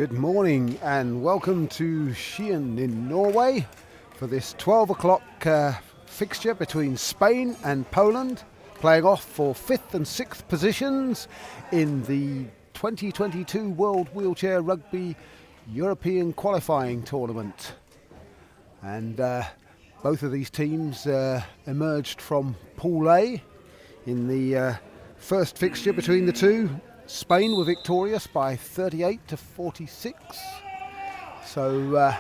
Good morning and welcome to Skien in Norway for this 12 o'clock fixture between Spain and Poland, playing off for 5th and 6th positions in the 2022 World Wheelchair Rugby European Qualifying Tournament. And both of these teams emerged from Pool A in the first fixture between the two. Spain were victorious by 38-46. So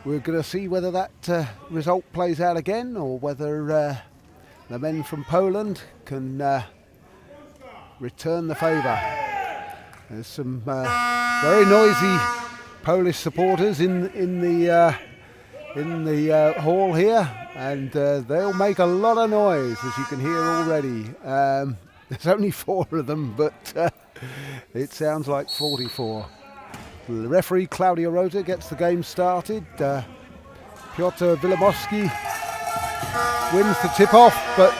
we're going to see whether that result plays out again, or whether the men from Poland can return the favour. There's some very noisy Polish supporters in the hall here, and they'll make a lot of noise, as you can hear already. There's only 4 of them, but it sounds like 44. The referee, Claudia Rota, gets the game started. Piotr Wilimowski wins the tip-off, but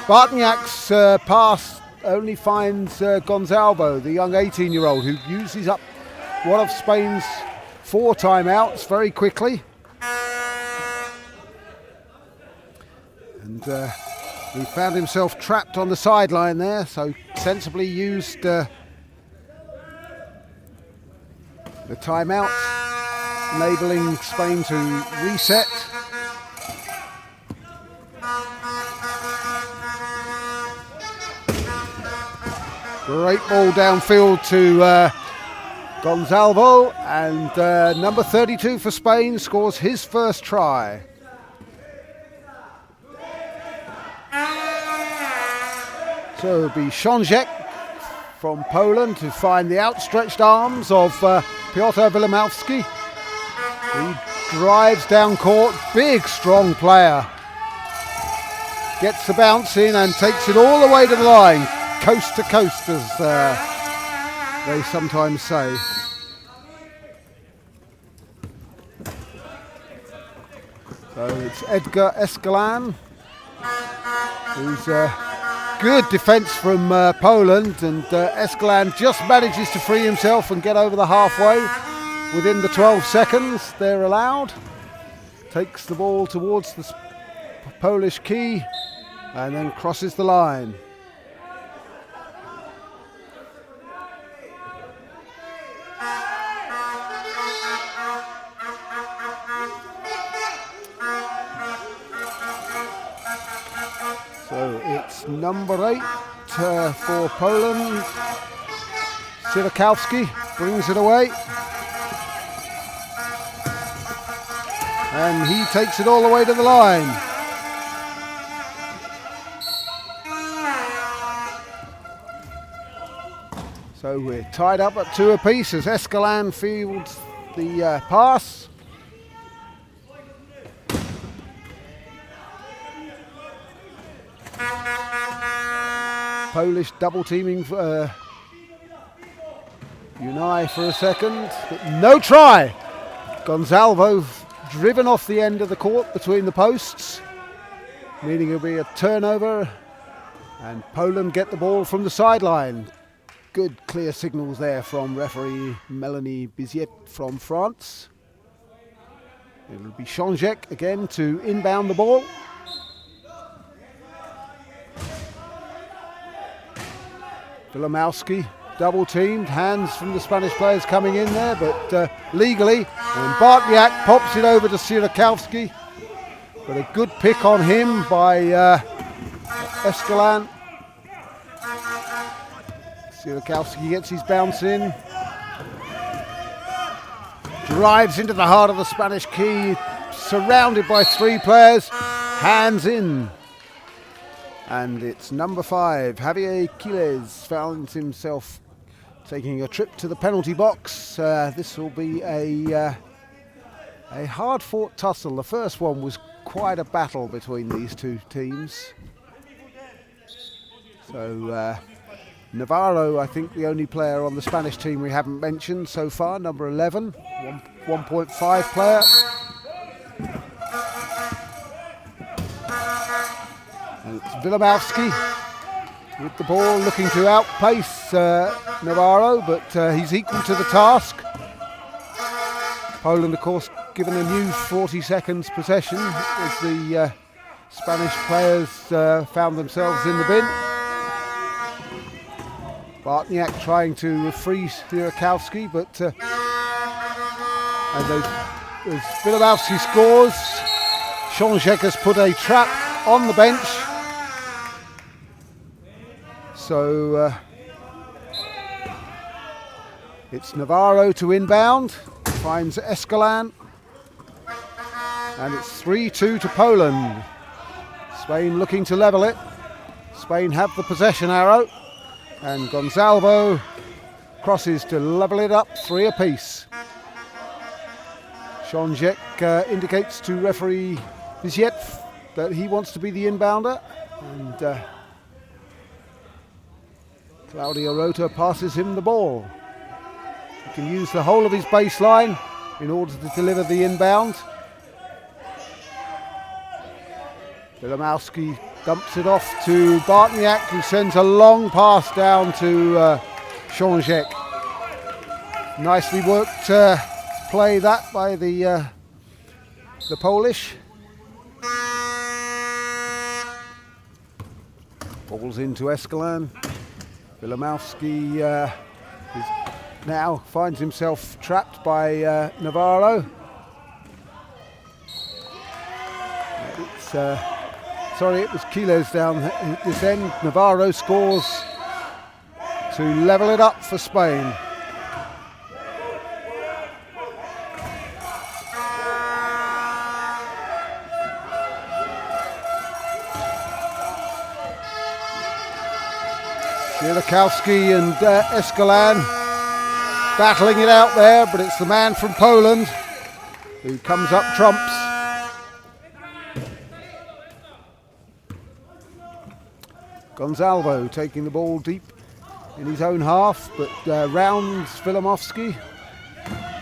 Bartniak's pass only finds Gonzalvo, the young 18-year-old, who uses up one of Spain's 4 timeouts very quickly. And he found himself trapped on the sideline there, so sensibly used the timeout, enabling Spain to reset. Great ball downfield to Gonzalvo, and number 32 for Spain scores his first try. So it'll be Szonczek from Poland to find the outstretched arms of Piotr Wilimowski. He drives down court, big strong player. Gets the bounce in and takes it all the way to the line, coast to coast, as they sometimes say. So it's Edgar Escalan, who's good defence from Poland, and Escalan just manages to free himself and get over the halfway within the 12 seconds they're allowed. Takes the ball towards the Polish key and then crosses the line. So it's number 8 for Poland. Sierakowski brings it away. And he takes it all the way to the line. So we're tied up at 2 apiece as Escalan fields the pass. Polish double teaming Unai for a second, but no try. Gonzalvo driven off the end of the court between the posts, meaning it'll be a turnover, and Poland get the ball from the sideline. Good clear signals there from referee Melanie Biziet from France. It'll be Szonczek again to inbound the ball. Wilimowski double teamed, hands from the Spanish players coming in there, but legally, and Bartniak pops it over to Sierakowski, but a good pick on him by Escalan. Sierakowski gets his bounce in, drives into the heart of the Spanish key, surrounded by 3 players, hands in. And it's number 5, Javier Quiles, finds himself taking a trip to the penalty box. This will be a hard-fought tussle. The first one was quite a battle between these 2 teams. So Navarro, I think, the only player on the Spanish team we haven't mentioned so far, number 11, 1.5 player. And it's Wilimowski with the ball, looking to outpace Navarro, but he's equal to the task. Poland, of course, given a new 40 seconds possession as the Spanish players found themselves in the bin. Bartniak trying to free Sierakowski, but as Filipowski scores, Szonczek has put a trap on the bench. So it's Navarro to inbound, finds Escalán, and it's 3-2 to Poland. Spain looking to level it. Spain have the possession arrow, and Gonzalvo crosses to level it up, 3 apiece. Szonczek indicates to referee Viziet that he wants to be the inbounder, and Claudio Rota passes him the ball. He can use the whole of his baseline in order to deliver the inbound. Filipowski dumps it off to Bartniak, who sends a long pass down to Szonczek. Nicely worked play that by the Polish. Ball's into Escalán. Filipowski now finds himself trapped by Navarro. It was Quiles down this end. Navarro scores to level it up for Spain. Sierakowski and Escalán battling it out there, but it's the man from Poland who comes up trumps. Gonzalvo taking the ball deep in his own half, but rounds Filipowski.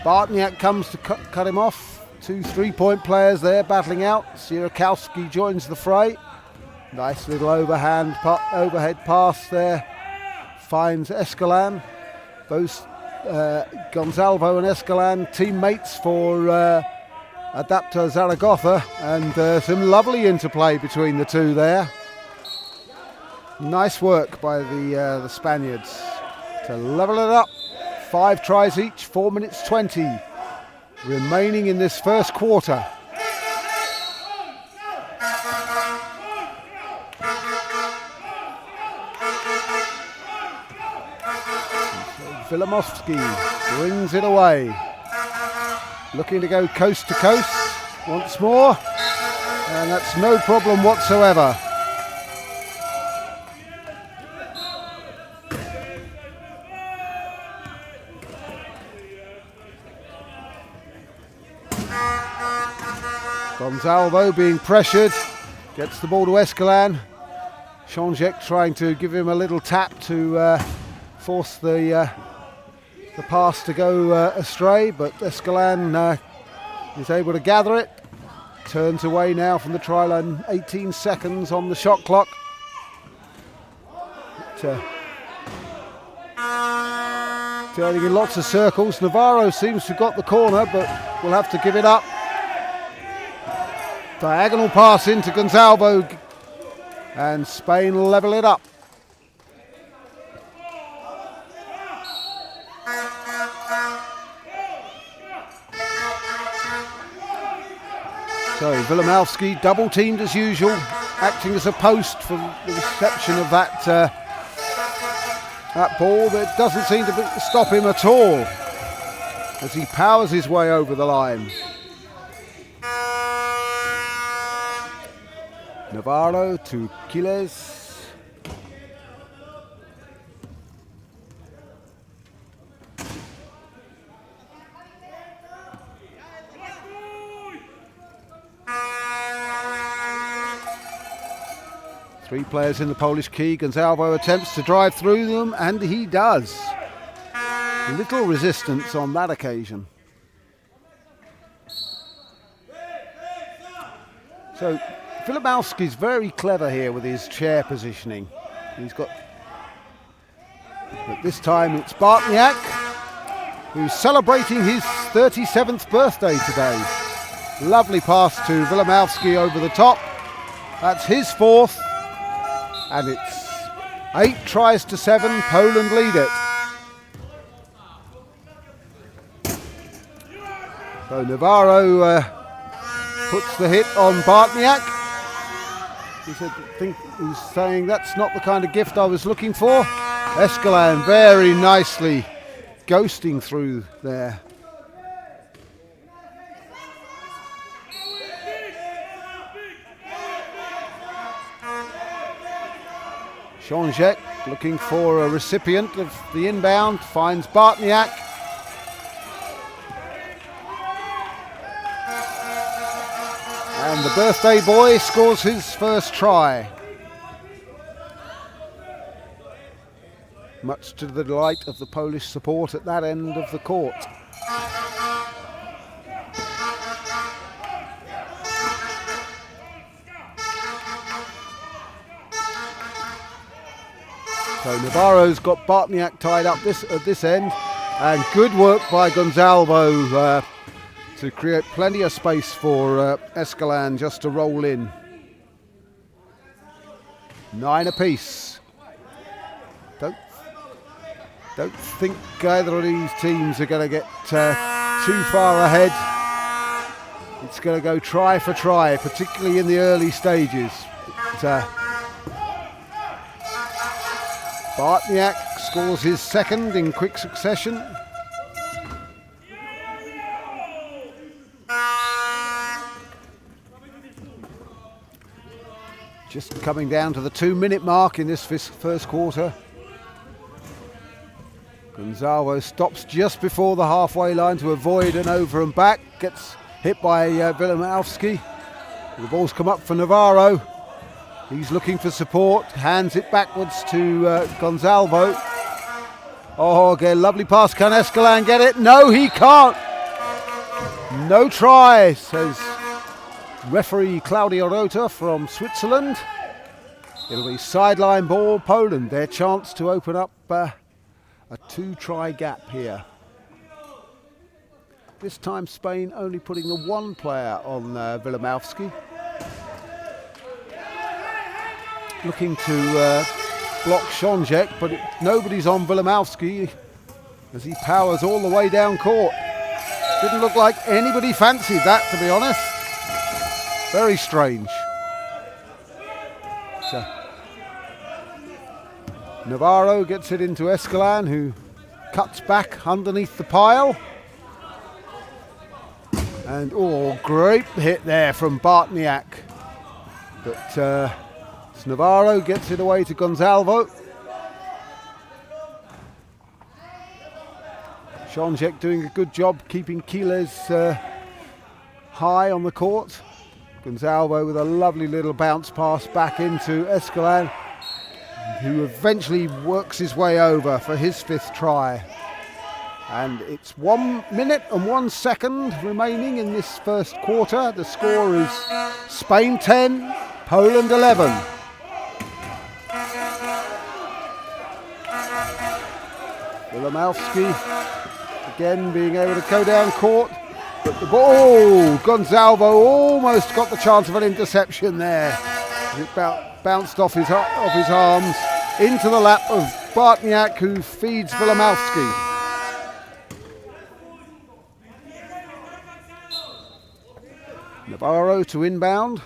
Bartniak comes to cut him off. 2 3-point players there battling out. Sierakowski joins the fray. Nice little overhead pass there. Finds Escalán. Both Gonzalvo and Escalán teammates for Adapter Zaragoza, and some lovely interplay between the two there. Nice work by the Spaniards to level it up. 5 tries each, 4 minutes 20 remaining in this first quarter. Filipowski brings it away. Looking to go coast to coast once more, and that's no problem whatsoever. Gonzalvo being pressured, gets the ball to Escalán. Szonczek trying to give him a little tap to force the pass to go astray, but Escalán is able to gather it. Turns away now from the try line, 18 seconds on the shot clock. Turning in lots of circles. Navarro seems to have got the corner, but will have to give it up. Diagonal pass into Gonzalvo, and Spain level it up. So Filipowski double teamed as usual, acting as a post for the reception of that ball, but it doesn't seem to stop him at all as he powers his way over the line. Navarro to Quiles. Three players in the Polish key. Gonzalvo attempts to drive through them, and he does. Little resistance on that occasion. So Filipowski's very clever here with his chair positioning. He's got But this time it's Bartniak, who's celebrating his 37th birthday today. Lovely pass to Wilimowski over the top. That's his 4th, and it's 8 tries to 7. Poland lead it. So Navarro puts the hit on Bartniak. He's saying that's not the kind of gift I was looking for. Escalan very nicely ghosting through there. Jean-Jacques looking for a recipient of the inbound, finds Bartniak. And the birthday boy scores his first try. Much to the delight of the Polish support at that end of the court. So Navarro's got Bartniak tied up at this end, and good work by Gonzalvo to create plenty of space for Escalan just to roll in. 9 apiece. Don't think either of these teams are going to get too far ahead. It's going to go try for try, particularly in the early stages. Bartniak scores his 2nd in quick succession. Just coming down to the 2-minute mark in this first quarter. Gonzalvo stops just before the halfway line to avoid an over and back. Gets hit by Wilimowski. The ball's come up for Navarro. He's looking for support, hands it backwards to Gonzalvo. Oh, again, lovely pass. Can Escalan get it? No, he can't. No try, says referee Claudio Rota from Switzerland. It'll be sideline ball, Poland. Their chance to open up a 2-try gap here. This time Spain only putting the 1 player on Wilimowski. Looking to block Jean-Jacques, but nobody's on Wilimowski as he powers all the way down court. Didn't look like anybody fancied that, to be honest. Very strange. So, Navarro gets it into Escalan, who cuts back underneath the pile. And, oh, great hit there from Bartniak. But Navarro gets it away to Gonzalvo. Jean-Jacques doing a good job keeping Quiles high on the court. Gonzalvo with a lovely little bounce pass back into Escalan, who eventually works his way over for his 5th try. And it's 1 minute and 1 second remaining in this first quarter. The score is Spain 10, Poland 11. Wilimowski again being able to go down court, but the ball, Gonzalvo almost got the chance of an interception there. It bounced off his arms into the lap of Bartniak, who feeds Wilimowski. Navarro to inbound.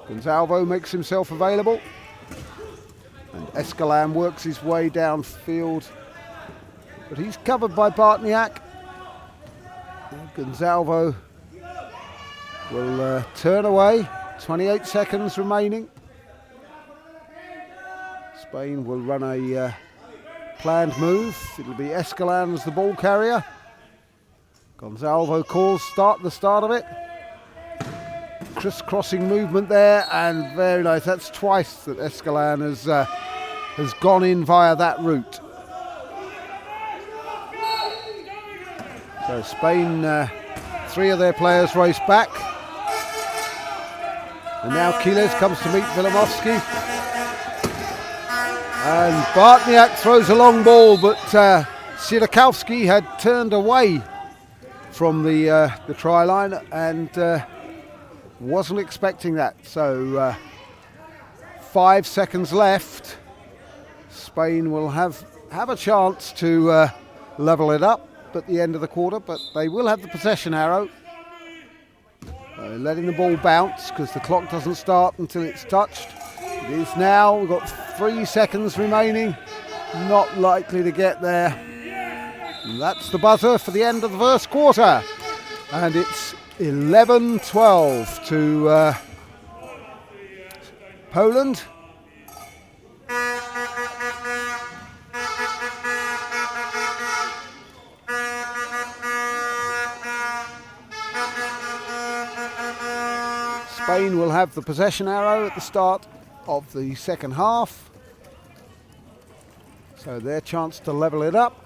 Gonzalvo makes himself available. And Escalan works his way downfield, but he's covered by Bartniak. Gonzalvo will turn away. 28 seconds remaining. Spain will run a planned move. It'll be Escalan as the ball carrier. Gonzalvo calls the start of it. Crisscrossing movement there, and very nice. That's twice that Escalan has gone in via that route. So Spain, 3 of their players race back. And now Quiles comes to meet Wilimowski. And Bartniak throws a long ball, but Sierakowski had turned away from the try line and wasn't expecting that. So 5 seconds left. Spain will have a chance to level it up at the end of the quarter, but they will have the possession arrow. Letting the ball bounce because the clock doesn't start until it's touched. It is now. We've got 3 seconds remaining. Not likely to get there. And that's the buzzer for the end of the first quarter. And it's 11-12 to Poland. Spain will have the possession arrow at the start of the second half. So their chance to level it up.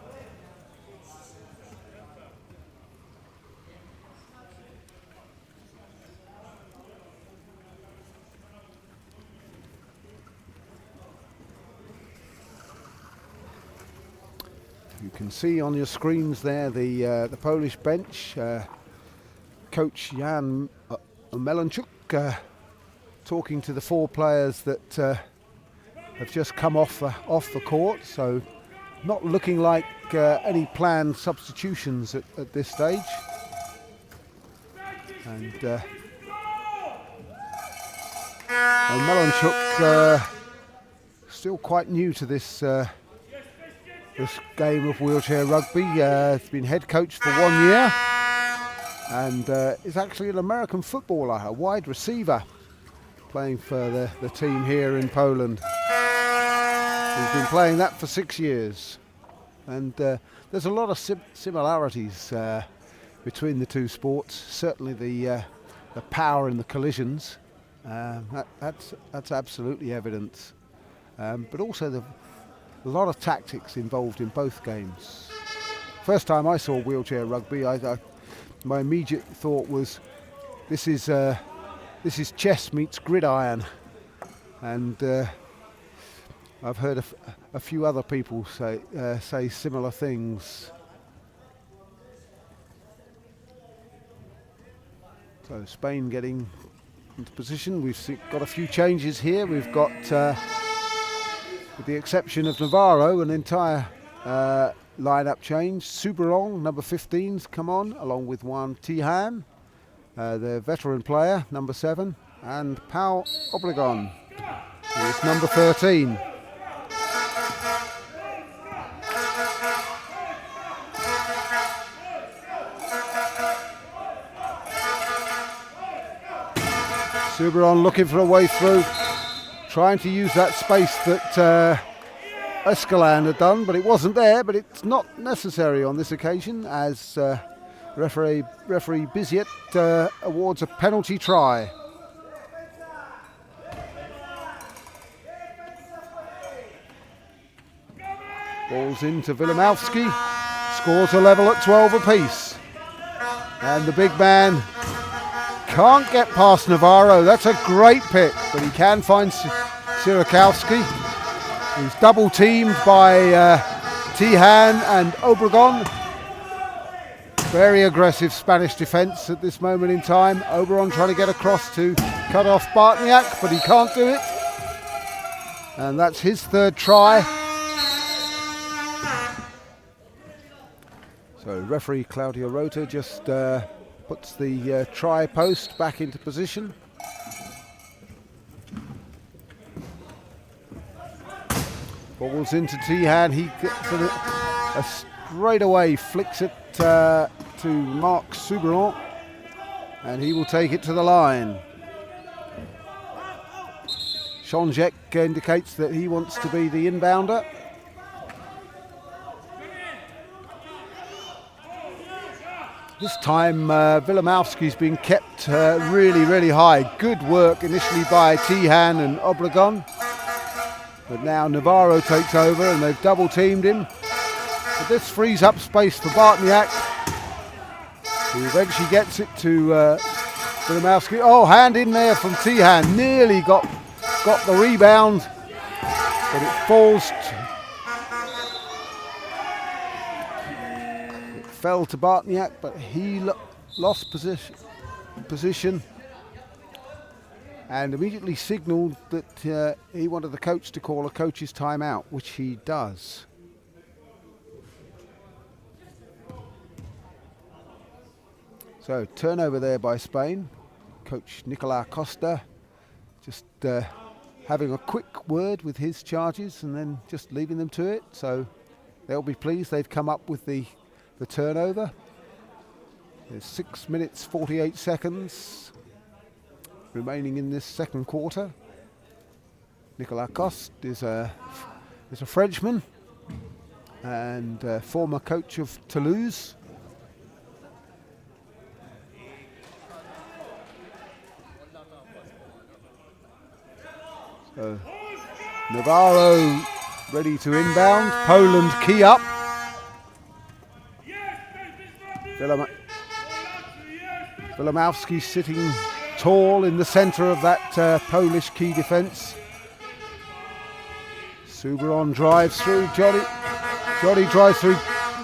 You can see on your screens there the Polish bench. Coach Jan Melanchuk talking to the 4 players that have just come off the court, so not looking like any planned substitutions at this stage. And Melanchuk still quite new to this game of wheelchair rugby. He's been head coach for 1 year. And is actually an American footballer, a wide receiver, playing for the team here in Poland. He's been playing that for 6 years. And there's a lot of similarities between the two sports. Certainly the power in the collisions, that's absolutely evident. But also a lot of tactics involved in both games. First time I saw wheelchair rugby, my immediate thought was, this is chess meets gridiron, and I've heard a few other people say similar things. So Spain getting into position. We've got a few changes here. We've got, with the exception of Navarro, an entire line-up change. Suberon, number 15's come on, along with Juan Tihan, the veteran player, number 7, and Pau Obregon, who is number 13. Suberon looking for a way through, trying to use that space that Escalante had done, but it wasn't there. But it's not necessary on this occasion, as referee Biziet awards a penalty try. Ball's into Wilimowski, scores a level at 12 apiece, and the big man can't get past Navarro. That's a great pick, but he can find Sierakowski, who's double teamed by Tihan and Obregon. Very aggressive Spanish defence at this moment in time. Oberon trying to get across to cut off Bartniak, but he can't do it. And that's his third try. So referee Claudio Rota just puts the try post back into position. Balls into Tihan. He gets a straightaway flicks it to Marc Suberon, and he will take it to the line. Shonjek indicates that he wants to be the inbounder. This time Wilimowski's been kept really, really high. Good work initially by Tihan and Obregon. But now Navarro takes over and they've double teamed him. But this frees up space for Bartniak, who eventually gets it to Wilimowski. Oh, hand in there from Tihan. Nearly got the rebound. but it falls. It fell to Bartniak, but he lost position and immediately signalled that he wanted the coach to call a coach's timeout, which he does. So turnover there by Spain. Coach Nicolas Costa just having a quick word with his charges and then just leaving them to it. So they'll be pleased they've come up with the turnover. There's 6 minutes 48 seconds remaining in this second quarter. Nicolas Costa is a Frenchman and former coach of Toulouse. So Navarro ready to inbound. Poland key up. Wilamowski sitting tall in the centre of that Polish key defence. Subron drives through. Johnny drives through.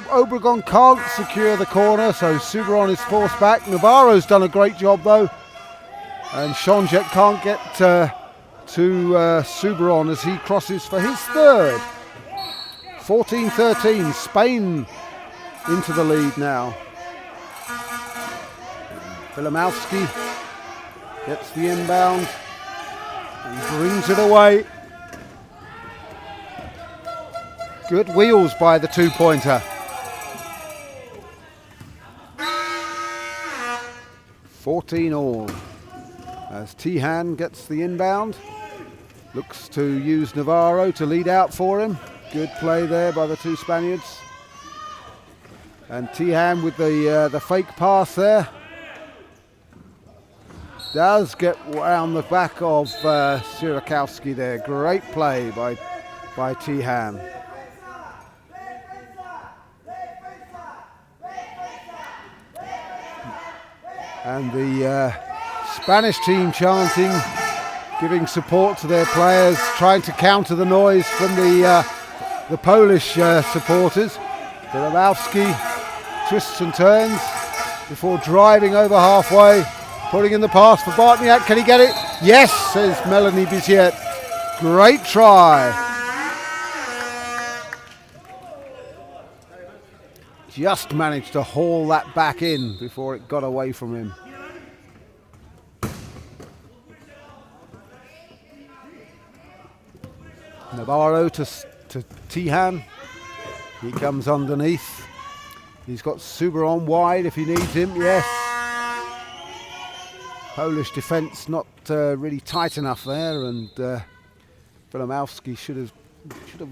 Obregon can't secure the corner, so Subron is forced back. Navarro's done a great job though, and Shonjek can't get to Subron as he crosses for his third. 14-13, Spain into the lead now. Wilamowski gets the inbound and brings it away. Good wheels by the two-pointer. 14 all as Tihan gets the inbound. Looks to use Navarro to lead out for him. Good play there by the two Spaniards. And Tihan with the fake pass there. Does get round the back of Sierakowski there. Great play by Tihan. And the Spanish team chanting, giving support to their players, trying to counter the noise from the Polish supporters. Wilamowski twists and turns before driving over halfway, putting in the pass for Bartniak. Can he get it? Yes, says Melanie Biziet. Great try. Just managed to haul that back in before it got away from him. Navarro to Tihan. He comes underneath. He's got Subron wide if he needs him. Yes. Polish defence not really tight enough there, and Wilamowski should have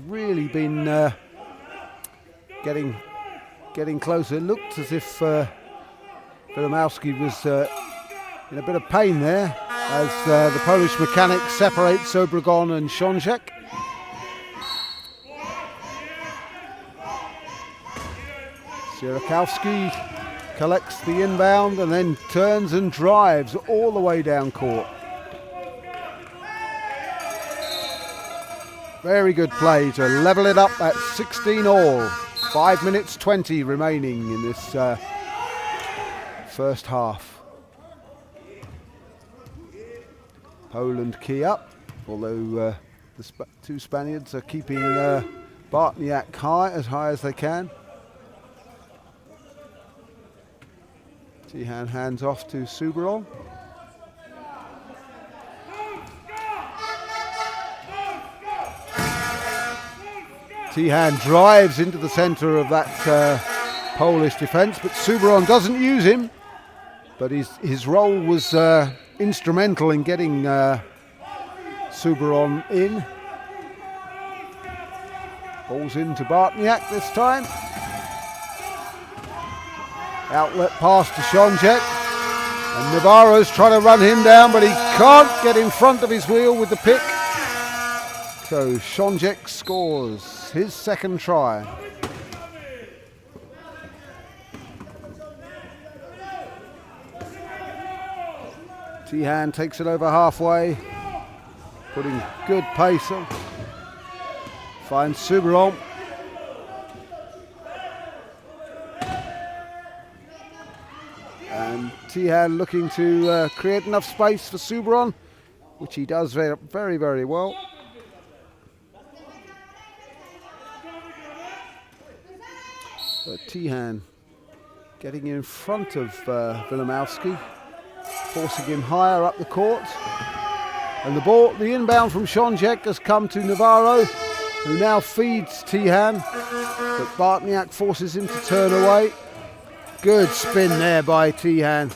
really been getting closer. It looked as if Wilamowski was in a bit of pain there as the Polish mechanic separates Obregon and Shonjek. Sierakowski collects the inbound and then turns and drives all the way down court. Very good play to level it up at 16 all. 5 minutes 20 remaining in this first half. Poland key up, although the two Spaniards are keeping Bartniak as high as they can. Tihan hands off to Subron. Tihan drives into the centre of that Polish defence, but Subron doesn't use him. But his role was instrumental in getting Subron in. Ball's into Bartniak this time. Outlet pass to Shonjek. And Navarro's trying to run him down, but he can't get in front of his wheel with the pick. So Shonjek scores his second try. Tihan takes it over halfway, putting good pace on. Finds Soubiron. And Tihan looking to create enough space for Soubiron, which he does very, very, very well. But Tihan getting in front of Wilimowski, forcing him higher up the court. And the inbound from Šonček has come to Navarro, who now feeds Tihan, but Bartniak forces him to turn away. Good spin there by Tihan.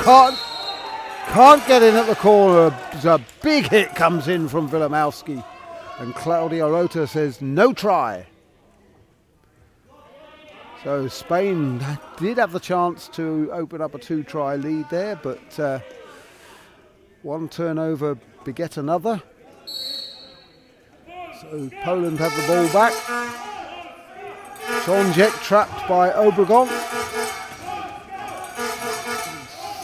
Can't get in at the corner. A big hit comes in from Wilimowski, and Claudio Rota says no try. So Spain did have the chance to open up a 2-try lead there, but one turnover beget another. So Poland have the ball back. Šonček trapped by Obregon.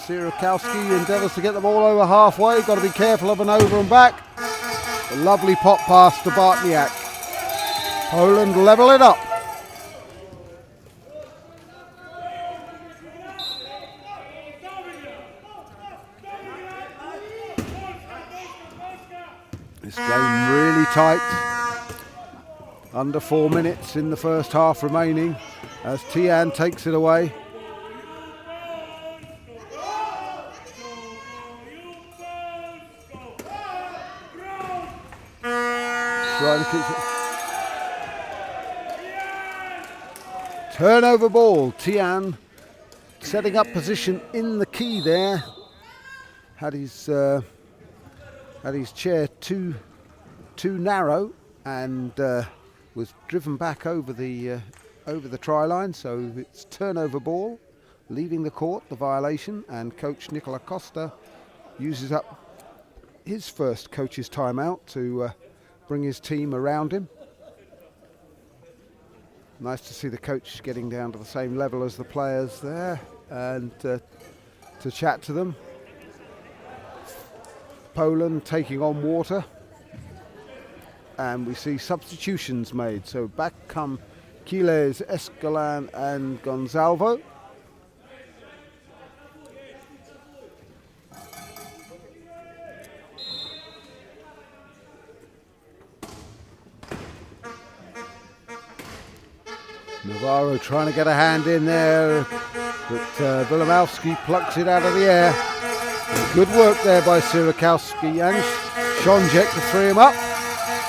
Sierakowski endeavours to get the ball over halfway. Got to be careful of an over and back. A lovely pop pass to Bartniak. Poland level it up. This game really tight. Under 4 minutes in the first half remaining as Tihan takes it away. Turnover ball. Tihan setting up position in the key there. Had his chair too narrow and was driven back over the try line. So it's turnover ball, leaving the court, the violation, and coach Nicola Costa uses up his first coach's timeout to bring his team around him. Nice to see the coach getting down to the same level as the players there and to chat to them. Poland taking on water, and we see substitutions made. So back come Quiles, Escalán and Gonzalvo. Navarro trying to get a hand in there, but Wilimowski plucks it out of the air. Good work there by Sierakowski and Šonček to free him up,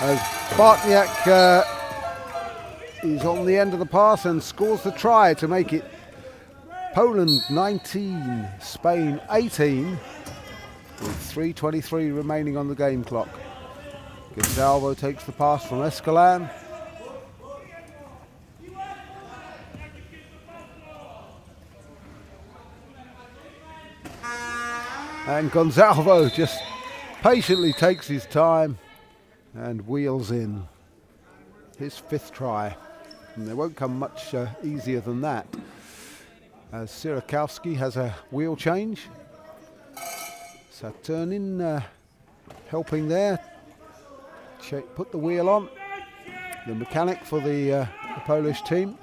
as Bartniak is on the end of the pass and scores the try to make it Poland 19, Spain 18, with 3:23 remaining on the game clock. Gonzalvo takes the pass from Escalán. And Gonzalvo just patiently takes his time and wheels in his 5th try. And they won't come much easier than that, as Sierakowski has a wheel change. Saturnin helping there. Put the wheel on. The mechanic for the Polish team.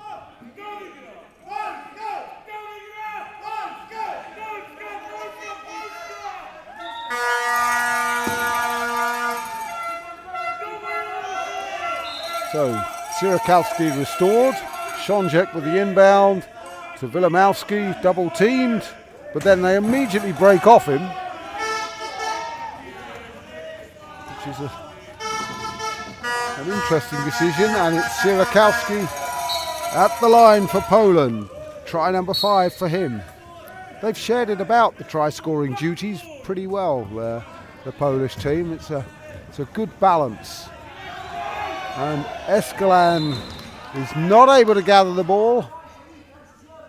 So Sierakowski restored, Šonček with the inbound to Wilimowski, double teamed, but then they immediately break off him, which is an interesting decision, and it's Sierakowski at the line for Poland. Try number 5 for him. They've shared it about the try-scoring duties pretty well, the Polish team. It's a good balance. And Escalán is not able to gather the ball,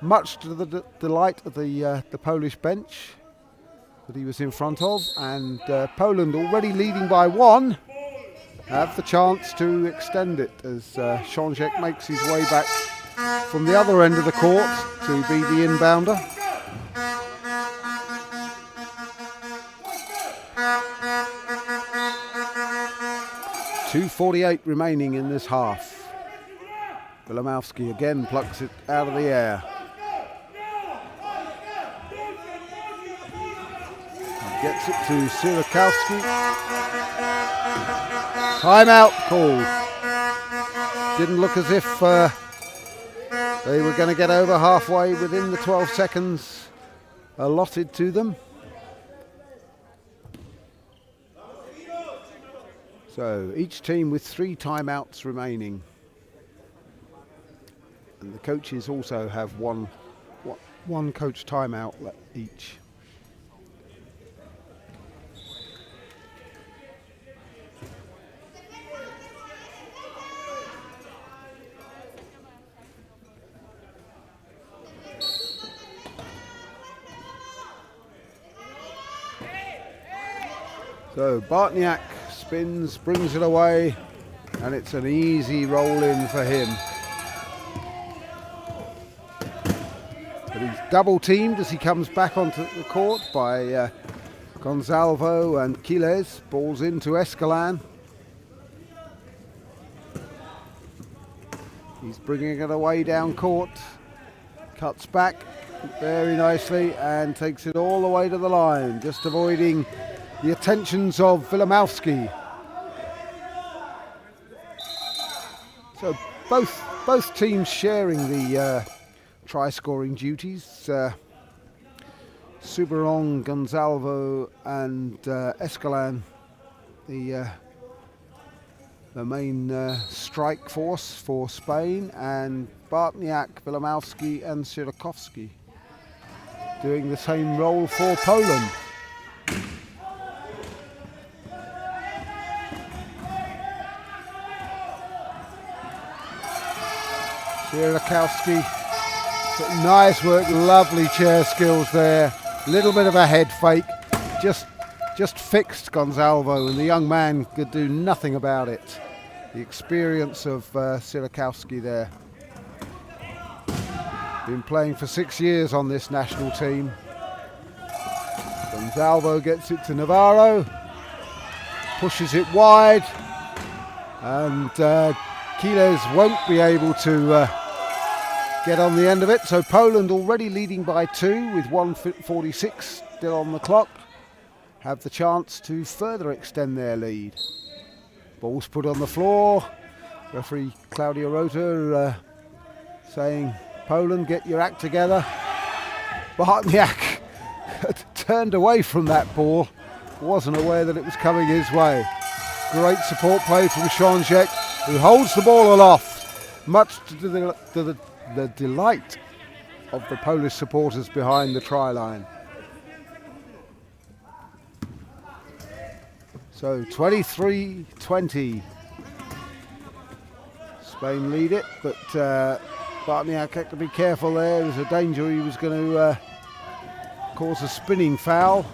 much to the delight of the Polish bench that he was in front of. And Poland, already leading by 1, have the chance to extend it as Šonček makes his way back from the other end of the court to be the inbounder. 2:48 remaining in this half. Wilimowski again plucks it out of the air. Gets it to Sierakowski. Timeout called. Didn't look as if they were going to get over halfway within the 12 seconds allotted to them. So each team with 3 timeouts remaining. And the coaches also have one coach timeout each. So Bartniak spins, brings it away, and it's an easy roll in for him. But he's double teamed as he comes back onto the court by Gonzalvo and Quiles. Balls into Escalán. He's bringing it away down court. Cuts back very nicely and takes it all the way to the line, just avoiding the attentions of Wilimowski. So both teams sharing the try-scoring duties. Suberong, Gonzalvo and Escalán, the main strike force for Spain, and Bartniak, Wilimowski and Sierakowski doing the same role for Poland. Sierakowski, nice work, lovely chair skills there. Little bit of a head fake, just fixed Gonzalvo, and the young man could do nothing about it. The experience of Sierakowski there. Been playing for 6 years on this national team. Gonzalvo gets it to Navarro, pushes it wide, and Quiles won't be able to get on the end of it. So Poland, already leading by 2 with 1:46 still on the clock, have the chance to further extend their lead. Ball's put on the floor. Referee Claudio Rota saying, Poland, get your act together. Bartniak turned away from that ball, wasn't aware that it was coming his way. Great support play from Sionczek, who holds the ball aloft, much to the delight of the Polish supporters behind the try line. So 23-20. Spain lead it, but Bartniak had to be careful there. There's a danger he was going to cause a spinning foul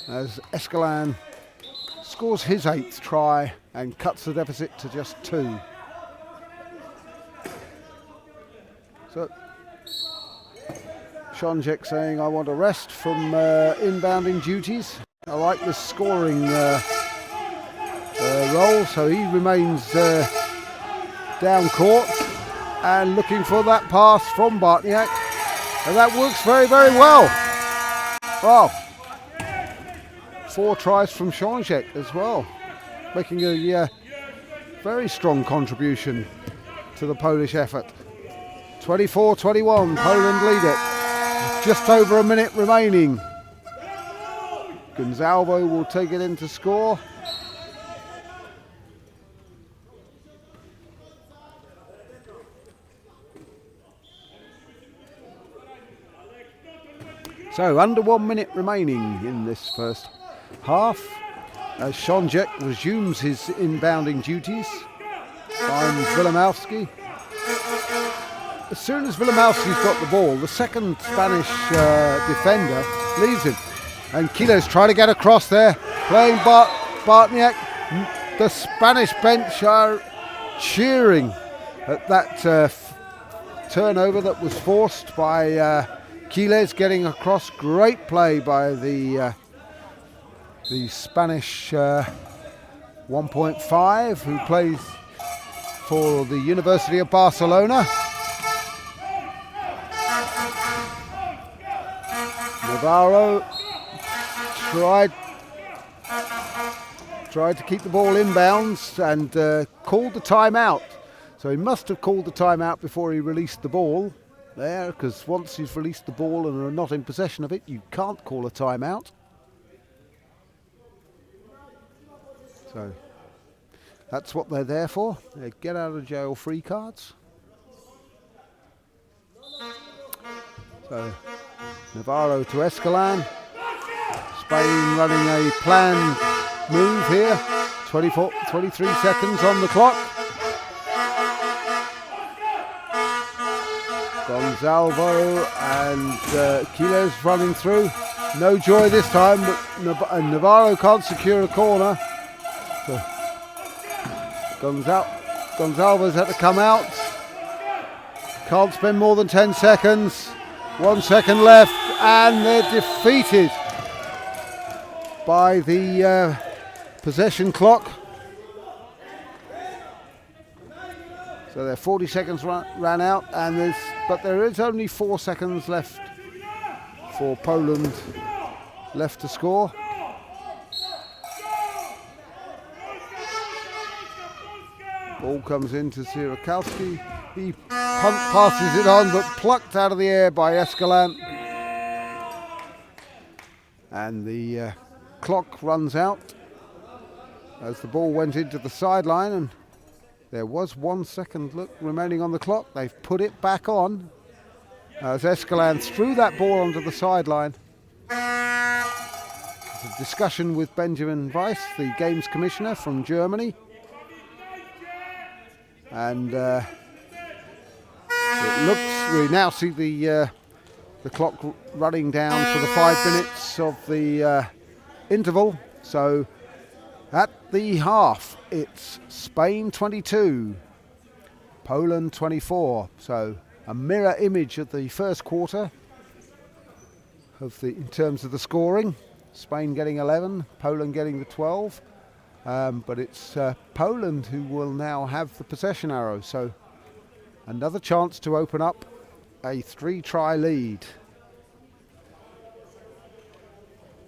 as Escalán scores his 8th try and cuts the deficit to just 2. So Sionczek saying, I want a rest from inbounding duties. I like the scoring role, so he remains down court and looking for that pass from Bartniak, and that works very, very well. Wow. 4 tries from Sionczek as well, making a very strong contribution to the Polish effort. 24-21, Poland lead it. Just over a minute remaining. Gonzalvo will take it in to score. So under 1 minute remaining in this first half, as Sionczek resumes his inbounding duties. Finds Wilimowski. As soon as Wilimowski's got the ball, the second Spanish defender leaves him. And Quiles trying to get across there, playing Bartniak. The Spanish bench are cheering at that turnover that was forced by Quiles getting across. Great play by the Spanish 1.5, who plays for the University of Barcelona. Navarro tried to keep the ball inbounds and called the timeout. So he must have called the timeout before he released the ball there, because once you've released the ball and are not in possession of it, you can't call a timeout. So that's what they're there for. They're get out of jail free cards. So Navarro to Escalán. Spain running a planned move here. 23 seconds on the clock. Gonzalo and Quiles running through. No joy this time, but Navarro can't secure a corner. So Gonzalez had to come out. Can't spend more than 10 seconds. 1 second left, and they're defeated by the possession clock. So their 40 seconds ran out, and but there is only 4 seconds left for Poland left to score. Ball comes into Sierakowski. He passes it on, but plucked out of the air by Escalán. And the clock runs out as the ball went into the sideline, and there was 1 second remaining on the clock. They've put it back on as Escalán threw that ball onto the sideline. There's a discussion with Benjamin Weiss, the games commissioner from Germany. And we now see the clock running down for the 5 minutes of the interval. So at the half, it's Spain 22, Poland 24. So a mirror image of the first quarter in terms of the scoring. Spain getting 11, Poland getting the 12. But it's Poland who will now have the possession arrow. So another chance to open up a 3-try lead.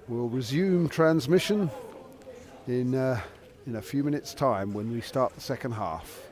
We'll resume transmission in a few minutes' time when we start the second half.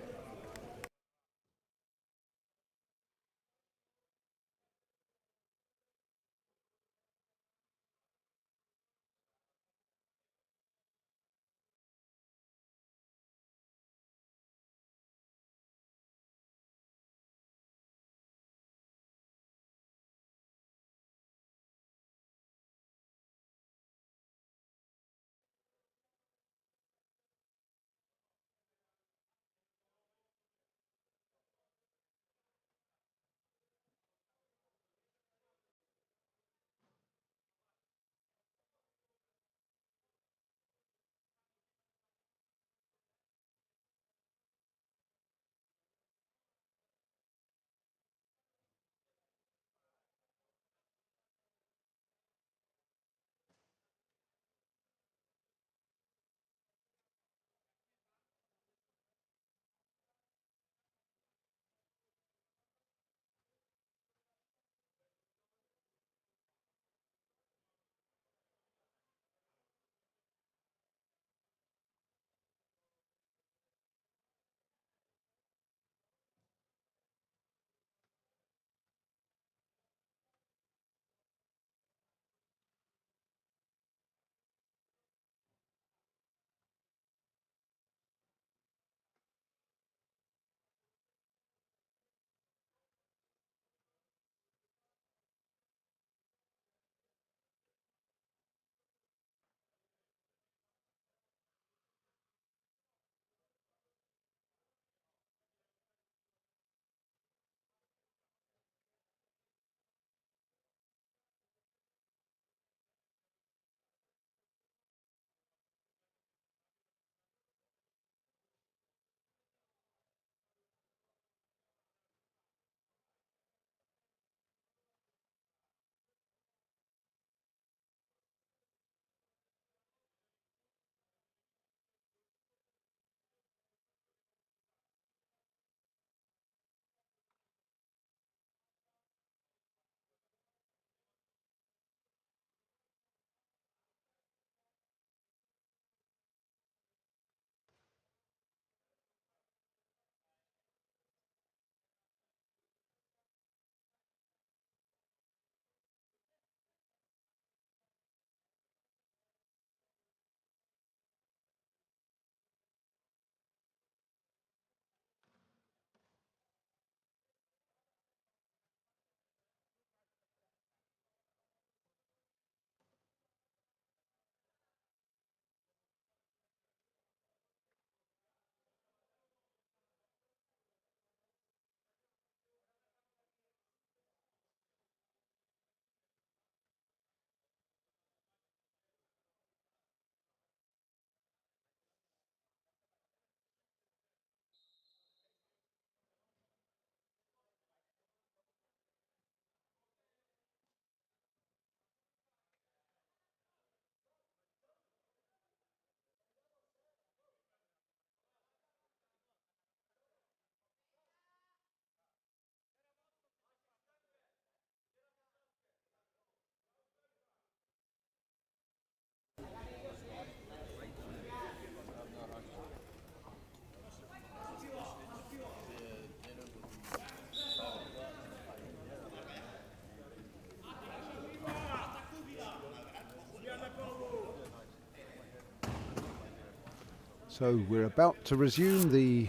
So we're about to resume the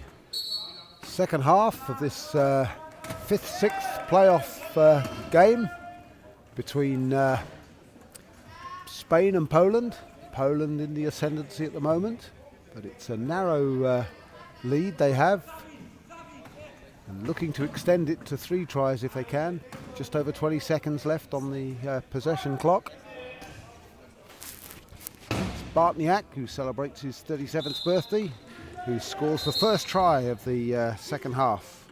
second half of this 5th, 6th playoff game between Spain and Poland. Poland in the ascendancy at the moment, but it's a narrow lead they have, and looking to extend it to 3 tries if they can. Just over 20 seconds left on the possession clock. Bartniak, who celebrates his 37th birthday, who scores the first try of the second half.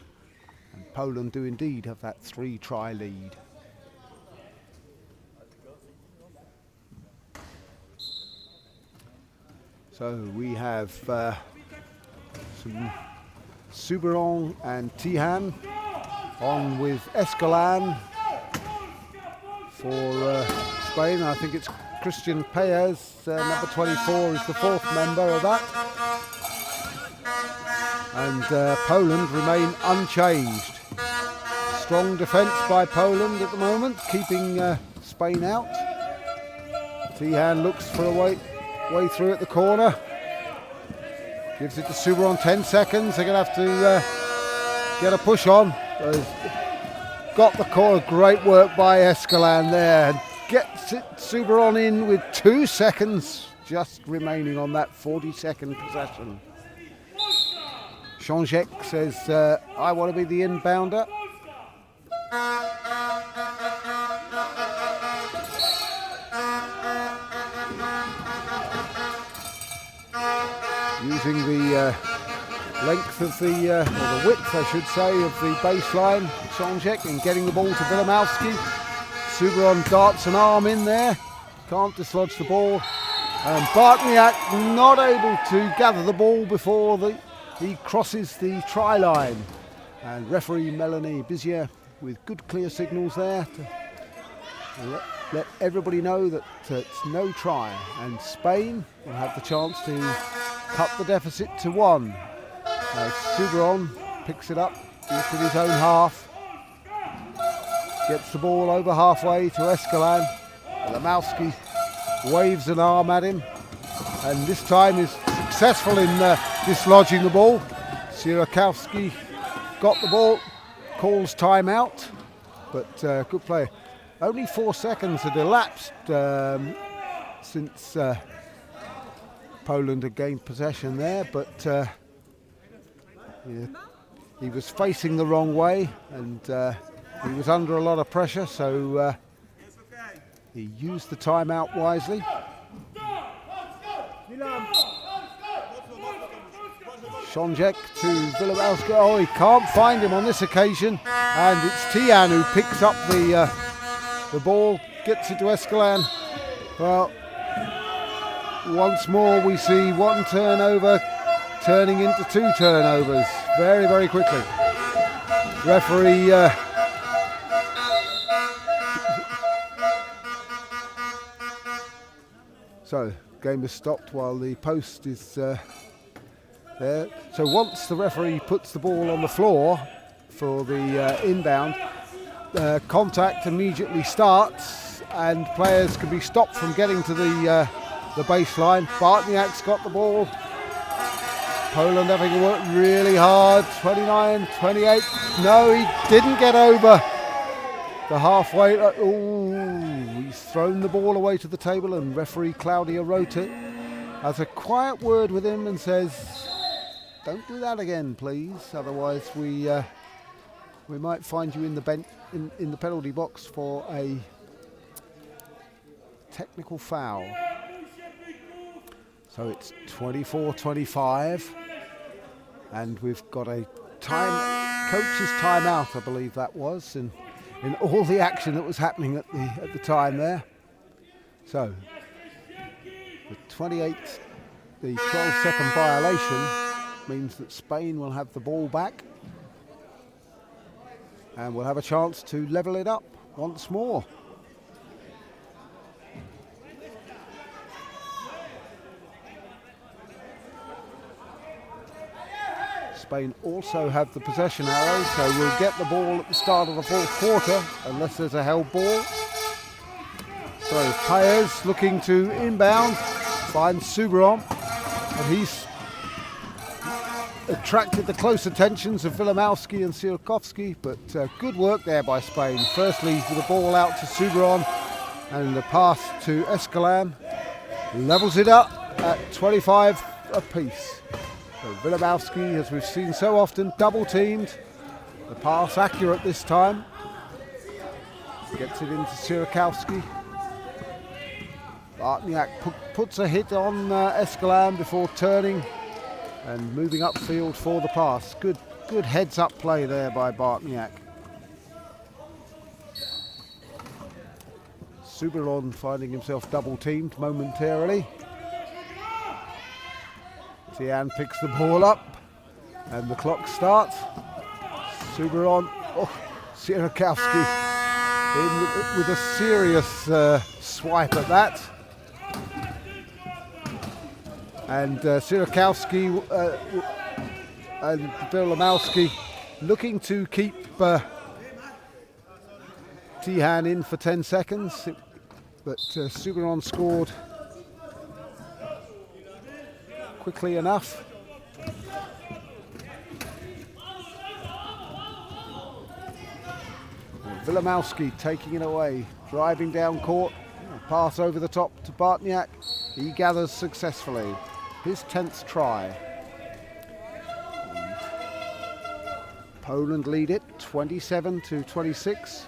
And Poland do indeed have that 3-try lead. So we have some Souberon and Tihan on with Escalan for Spain. I think it's Christian Paez, number 24, is the 4th member of that. And Poland remain unchanged. Strong defence by Poland at the moment, keeping Spain out. Tihan looks for a way through at the corner. Gives it to Souberon, 10 seconds. They're going to have to get a push on. Got the corner, great work by Escalan there. Gets it Souberon in with 2 seconds just remaining on that 40-second possession. Jean-Jacques says, I want to be the inbounder. Using the length of the, or the width I should say, of the baseline, Jean-Jacques, and getting the ball to Wilimowski. Souberon darts an arm in there, can't dislodge the ball, and Bartniak not able to gather the ball before he crosses the try line. And referee Melanie Bizier with good clear signals there to let everybody know that it's no try, and Spain will have the chance to cut the deficit to 1. Souberon picks it up, deep in his own half. Gets the ball over halfway to Escalan. Wilimowski waves an arm at him, and this time is successful in dislodging the ball. Sierakowski got the ball, calls timeout, but good play. Only 4 seconds had elapsed since Poland had gained possession there, but yeah, he was facing the wrong way, and he was under a lot of pressure, so he used the timeout wisely. Jean-Jacques to Wilimowski. Oh, he can't find him on this occasion, and it's Tihan who picks up the ball, gets it to Escalan. Well, once more we see 1 turnover turning into 2 turnovers very, very quickly. Referee so game is stopped while the post is there. So once the referee puts the ball on the floor for the inbound, contact immediately starts and players can be stopped from getting to the baseline. Bartniak's got the ball. Poland having to work really hard. 29, 28. No, he didn't get over the halfway. Oh, he's thrown the ball away to the table, and referee Claudia Rota has a quiet word with him and says, don't do that again, please. Otherwise, we might find you in the penalty box for a technical foul. So it's 24-25, and we've got a coach's timeout, I believe that was, in all the action that was happening at the time there. So the 12-second violation means that Spain will have the ball back, and we'll have a chance to level it up once more. Spain also have the possession arrow, so we'll get the ball at the start of the 4th quarter, unless there's a held ball. So Paez looking to inbound, finds Souberon, and he's attracted the close attentions of Wilimowski and Sierkowski, but good work there by Spain. Firstly, with the ball out to Suberon, and the pass to Escalán levels it up at 25 apiece. So Wilimowski, as we've seen so often, double teamed. The pass accurate this time. Gets it into Sierkowski. Bartniak puts a hit on Escalán before turning and moving upfield for the pass. Good heads-up play there by Bartniak. Suberon finding himself double-teamed momentarily. Tian picks the ball up and the clock starts. Suberon, Sierkowski in with a serious swipe at that. And Sierkowski and Wilimowski looking to keep Tian in for 10 seconds, but Suberon scored quickly enough. Wilimowski taking it away, driving down court, pass over the top to Bartniak. He gathers successfully. His 10th try. And Poland lead it 27-26.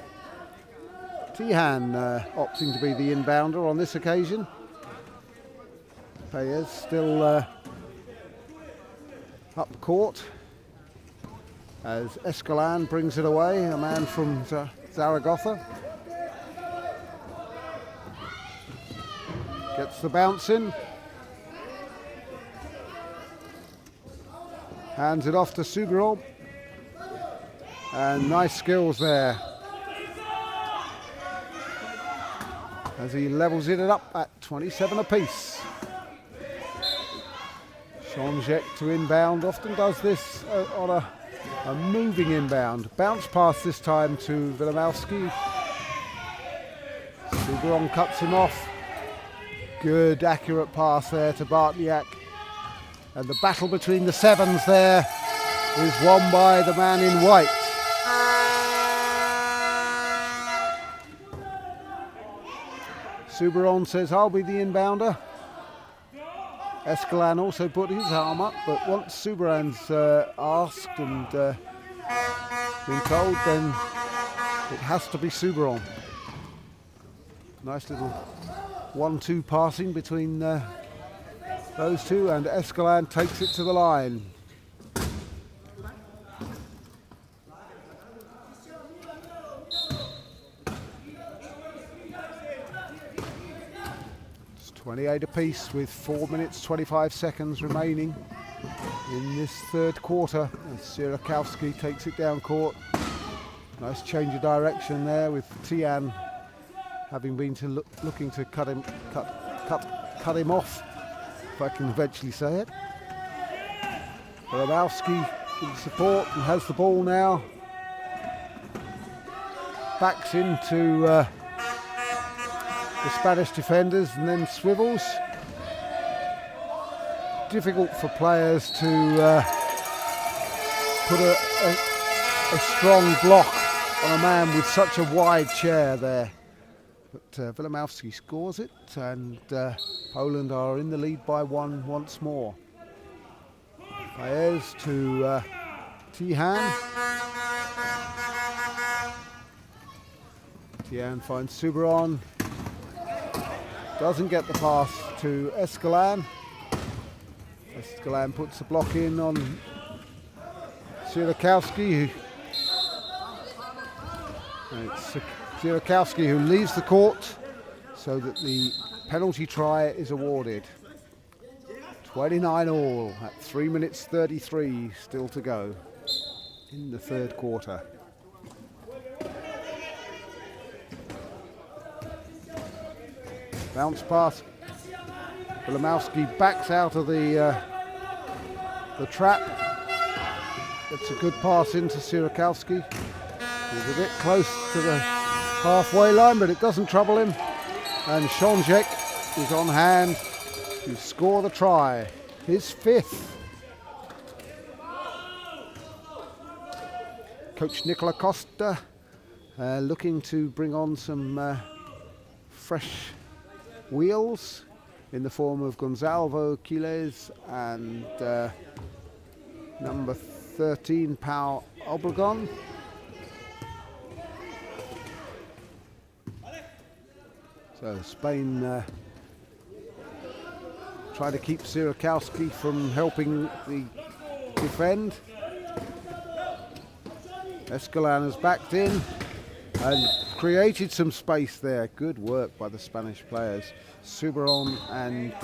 Tihan opting to be the inbounder on this occasion. Paez still up court as Escalán brings it away, a man from Zaragoza. Gets the bounce in. Hands it off to Suberon. And nice skills there, as he levels it up at 27 apiece. Shonjek to inbound, often does this on a moving inbound. Bounce pass this time to Wilimowski. Suberon cuts him off. Good accurate pass there to Bartniak. And the battle between the sevens there is won by the man in white. Suberon says, "I'll be the inbounder." Escalán also put his arm up, but once Suberon's asked and been told, then it has to be Suberon. Nice little 1-2 passing between those two, and Escalán takes it to the line. It's 28 apiece with 4 minutes 25 seconds remaining in this third quarter, and Sierkowski takes it down court. Nice change of direction there, with Tian having been looking to cut him off, if I can eventually say it. Wilimowski in support and has the ball now. Backs into the Spanish defenders and then swivels. Difficult for players to put a strong block on a man with such a wide chair there. But Wilimowski scores it, and Poland are in the lead by one once more. Paez to Tihan. Tian finds Suberon. Doesn't get the pass to Escalán. Escalán puts the block in on Sierkowski. It's Sierkowski who leaves the court so that the penalty try is awarded. 29 all at 3 minutes 33 still to go in the third quarter. Bounce pass. Wilimowski backs out of the trap. It's a good pass into Sierkowski. He's a bit close to the halfway line, but it doesn't trouble him. And Shonjek is on hand to score the try, his fifth. Coach Nicola Costa looking to bring on some fresh wheels in the form of Gonzalo Quiles and number 13, Pau Obregon. So Spain try to keep Sierakowski from helping the defend. Escalán has backed in and created some space there. Good work by the Spanish players. Suberon and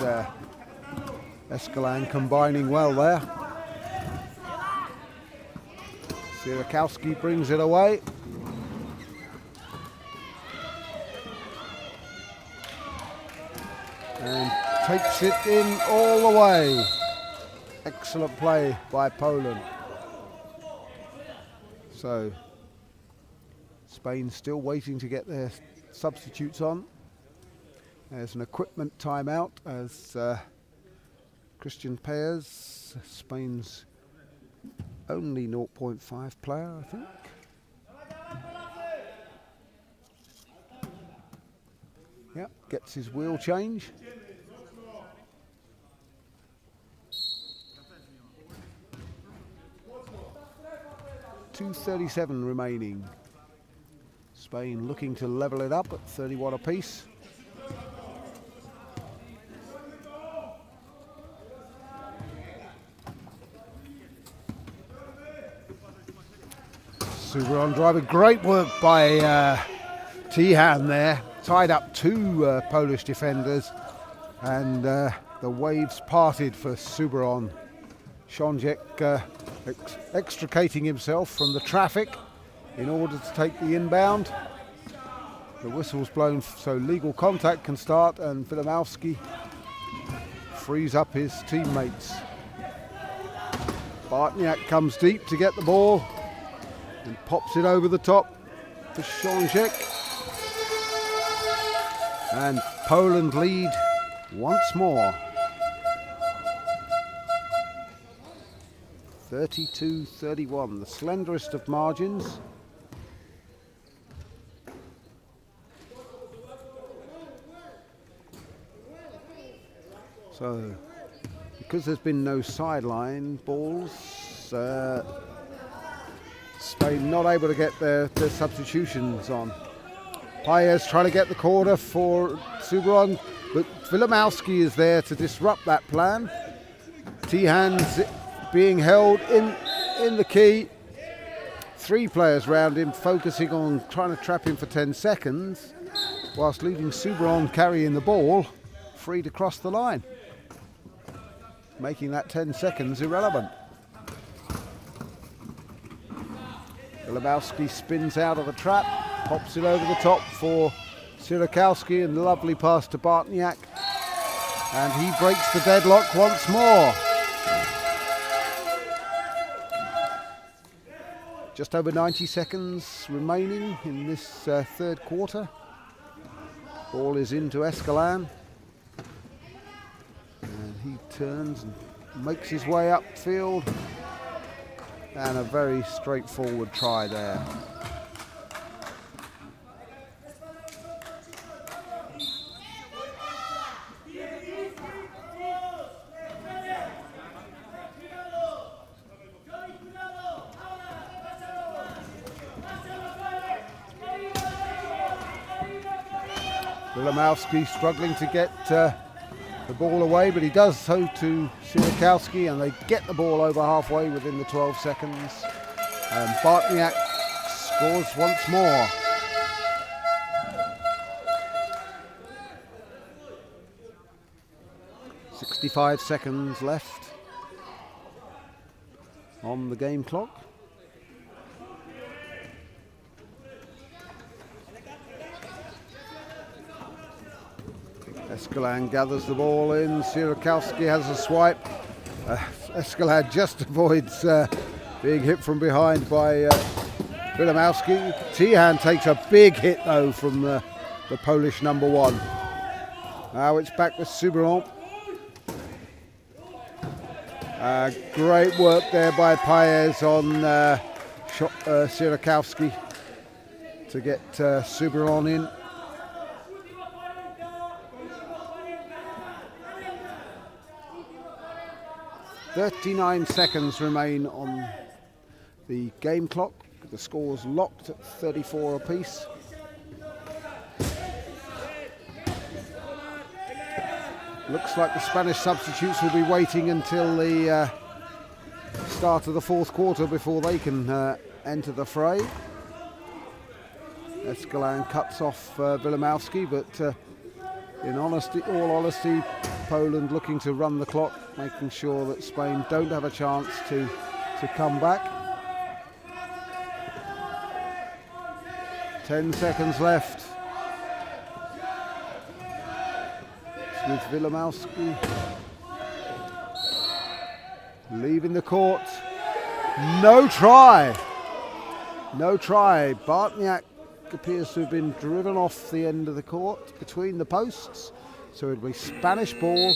Escalán combining well there. Sierakowski brings it away. And takes it in all the way. Excellent play by Poland. So Spain still waiting to get their substitutes on. There's an equipment timeout as Christian Paez, Spain's only 0.5 player, I think. Yep, gets his wheel change. .237 remaining. Spain looking to level it up at 31 apiece. Suberon driving, great work by Tihan there. Tied up two Polish defenders, and the waves parted for Suberon. Szonjek extricating himself from the traffic in order to take the inbound. The whistle's blown so legal contact can start, and Wilimowski frees up his teammates. Bartniak comes deep to get the ball and pops it over the top for Szonjek. And Poland lead once more. 32-31, the slenderest of margins. So, because there's been no sideline balls, Spain not able to get their substitutions on. Paez trying to get the corner for Suberon, but Wilimowski is there to disrupt that plan. Tihan's being held in the key. Three players round him, focusing on trying to trap him for 10 seconds, whilst leaving Suberon carrying the ball, free to cross the line, making that 10 seconds irrelevant. Wilimowski spins out of the trap, pops it over the top for Sierakowski, and lovely pass to Bartniak, and he breaks the deadlock once more. Just over 90 seconds remaining in this third quarter. Ball is into Escalán, and he turns and makes his way upfield, and a very straightforward try there. Wilimowski struggling to get the ball away, but he does so to Sierakowski, and they get the ball over halfway within the 12 seconds. And Bartniak scores once more. .65 seconds left on the game clock. Escalán gathers the ball in. Sierakowski has a swipe. Escalán just avoids being hit from behind by Wilimowski. Tihan takes a big hit though from the Polish number one. Now it's back with Suberon. Great work there by Paez on Sierakowski to get Suberon in. "39 seconds remain on the game clock. The score's locked at 34 apiece. Looks like the Spanish substitutes will be waiting until the start of the fourth quarter before they can enter the fray. Escalante cuts off Wilimowski, but in all honesty, Poland looking to run the clock, making sure that Spain don't have a chance to come back. 10 seconds left. With Wilimowski leaving the court. No try. No try. Bartniak appears to have been driven off the end of the court between the posts. So it'll be Spanish ball.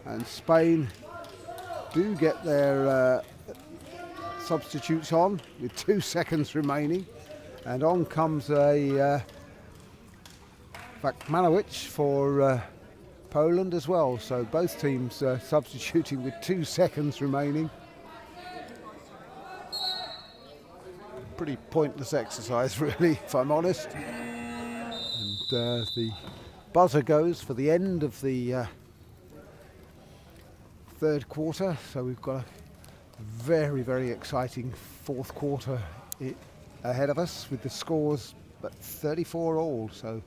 And Spain do get their substitutes on with 2 seconds remaining. And on comes a Vakmanovic for Poland as well. So both teams substituting with 2 seconds remaining. Pretty pointless exercise, really, if I'm honest. And the buzzer goes for the end of the third quarter. So we've got a very, very exciting fourth quarter ahead of us with the scores at 34 all. So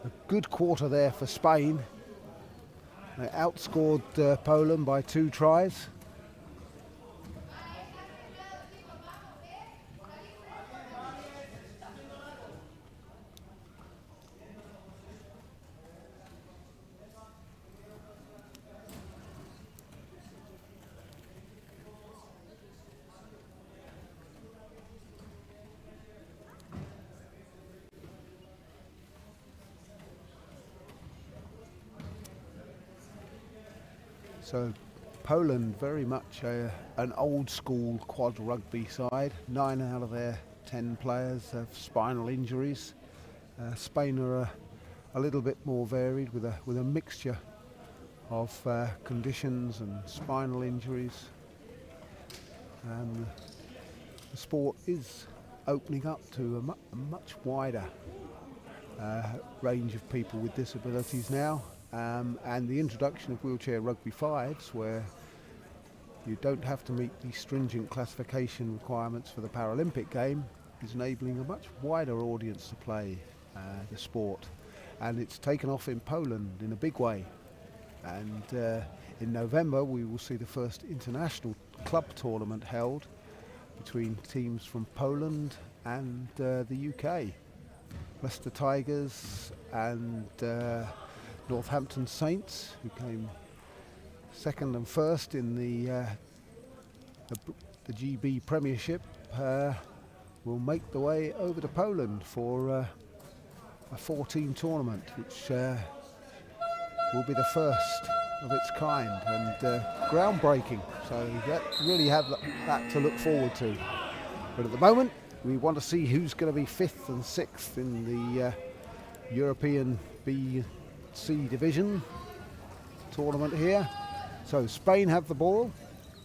a good quarter there for Spain. They outscored Poland by 2 tries. So Poland very much an old school quad rugby side. 9 out of their 10 players have spinal injuries. Spain are a little bit more varied with a mixture of conditions and spinal injuries. The sport is opening up to a much wider range of people with disabilities now. And the introduction of wheelchair rugby fives, where you don't have to meet the stringent classification requirements for the Paralympic game, is enabling a much wider audience to play the sport. And it's taken off in Poland in a big way. And in November we will see the first international club tournament held between teams from Poland and the UK. Leicester Tigers and Northampton Saints, who came second and first in the GB Premiership, will make the way over to Poland for a 4-team tournament, which will be the first of its kind and groundbreaking. So you really have that to look forward to. But at the moment, we want to see who's going to be 5th and 6th in the European B-C division tournament here. So Spain have the ball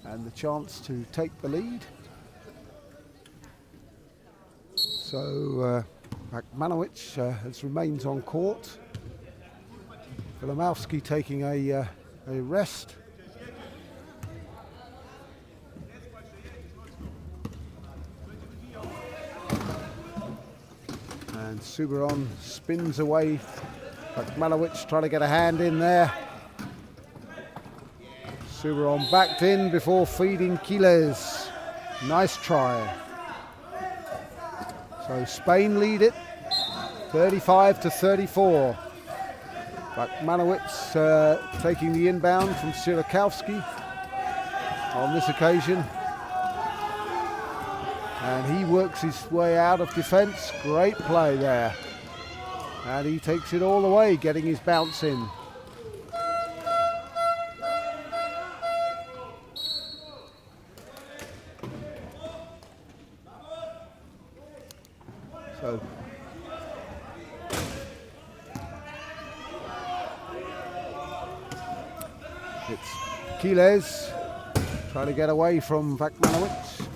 and the chance to take the lead. So Vakmanovic remains on court. Wilimowski taking a rest. And Suberon spins away. Vakmanovic trying to get a hand in there. Suberon backed in before feeding Quiles. Nice try. So Spain lead it 35-34. Vakmanovic taking the inbound from Sierakowski on this occasion. And he works his way out of defence. Great play there. And he takes it all the way, getting his bounce in. So it's Kiles trying to get away from Vakmanowicz.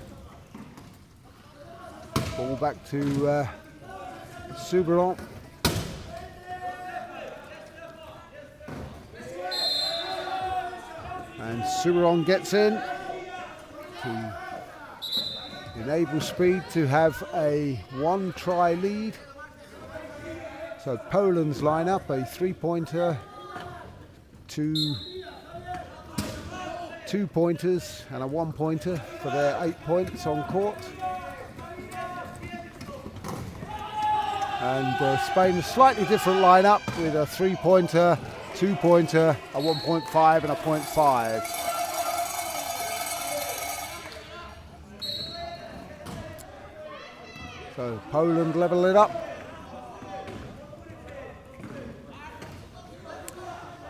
Ball back to Soubiran. And Soubiran gets in to enable Speed to have a 1-try lead. So Poland's lineup, a 3-pointer, 2 2-pointers and a 1-pointer for their 8 points on court. And Spain, a slightly different lineup with a 3-pointer, 2-pointer, a 1.5 and a 0.5. So Poland level it up.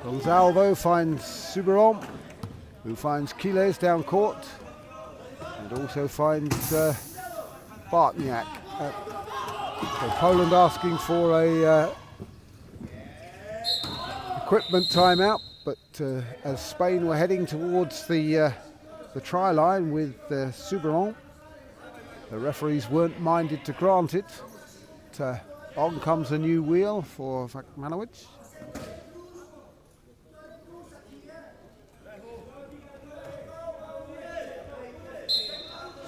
Gonzalvo finds Soubiran, who finds Kiles down court, and also finds Bartniak. So Poland asking for a equipment timeout, but as Spain were heading towards the try line with Soubiran, the referees weren't minded to grant it. But, on comes a new wheel for Vakmanowicz.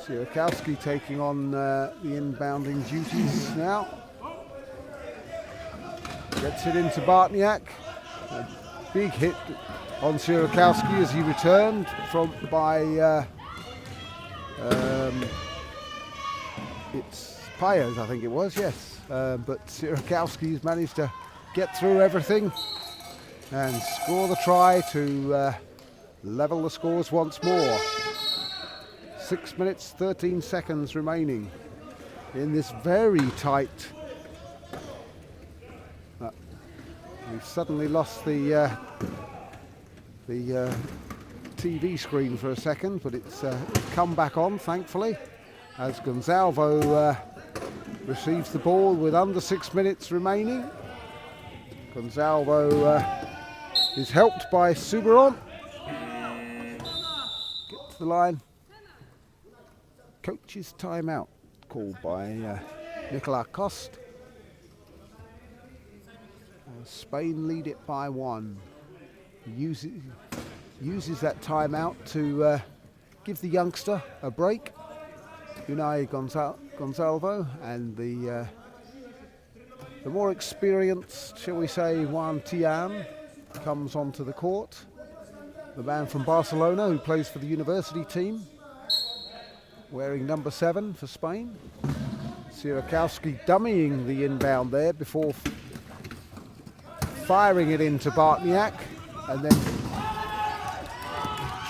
Sierakowski taking on the inbounding duties now. Gets it into Bartniak. A big hit on Sierakowski as he returned by it's Payos, I think it was, yes. But Sierakowski's managed to get through everything and score the try to level the scores once more. 6 minutes, 13 seconds remaining in this very tight. We've suddenly lost the TV screen for a second, but it's come back on, thankfully, as Gonzalvo receives the ball with under 6 minutes remaining. Gonzalvo is helped by Soubiran. Get to the line. Coach's timeout called by Nicolas Coste. Spain lead it by 1. Uses that timeout to give the youngster a break, Unai Gonzalvo, and the more experienced, shall we say, Juan Tian comes onto the court. The man from Barcelona who plays for the university team, wearing number 7 for Spain. Sierakowski dummying the inbound there before firing it into Bartniak, and then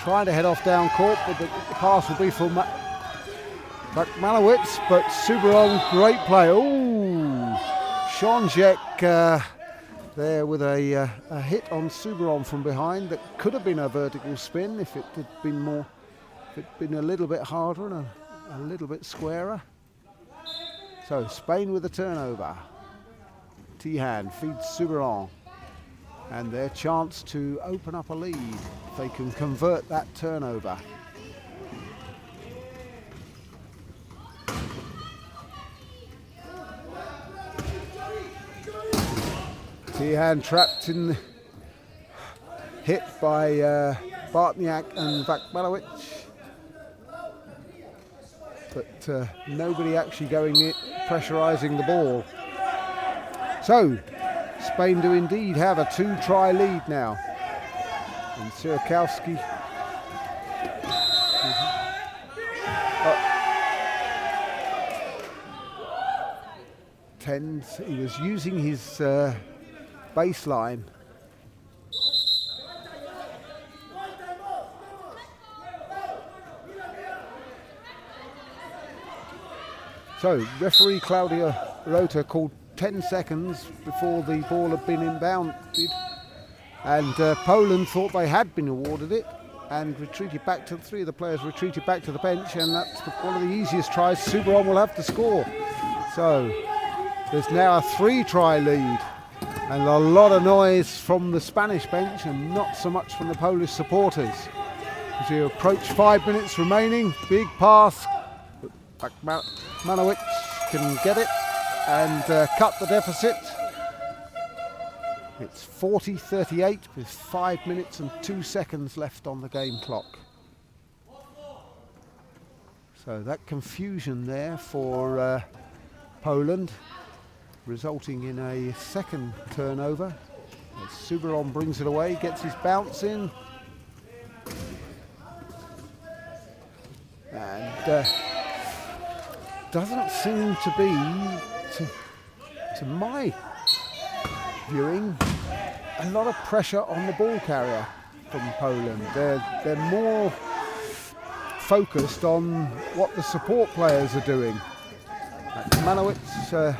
trying to head off down court, but the pass will be for Vakmanowicz, but Soubiran, great play. Ooh, Szonjek there with a hit on Soubiran from behind that could have been a vertical spin if it had been more. It's been a little bit harder and a little bit squarer. So Spain with a turnover. Tihan feeds Soubiran, and their chance to open up a lead if they can convert that turnover. Tihan trapped in, hit by Bartniak and Vakmanowicz. But nobody actually going near, pressurising the ball. So Spain do indeed have a 2-try lead now. And Sierakowski he was using his baseline. So referee Claudia Rota called 10 seconds before the ball had been inbounded, and Poland thought they had been awarded it and retreated back to 3 of the players retreated back to the bench, and that's one of the easiest tries Soubiran will have to score. So There's now a 3-try lead, and a lot of noise from the Spanish bench and not so much from the Polish supporters. As you approach 5 minutes remaining, big pass, Manowicz can get it and cut the deficit. It's 40-38 with 5 minutes and 2 seconds left on the game clock. So that confusion there for Poland, resulting in a second turnover. As Suberon brings it away, gets his bounce in. And doesn't seem to be, to my viewing, a lot of pressure on the ball carrier from Poland. They're more focused on what the support players are doing. Manowicz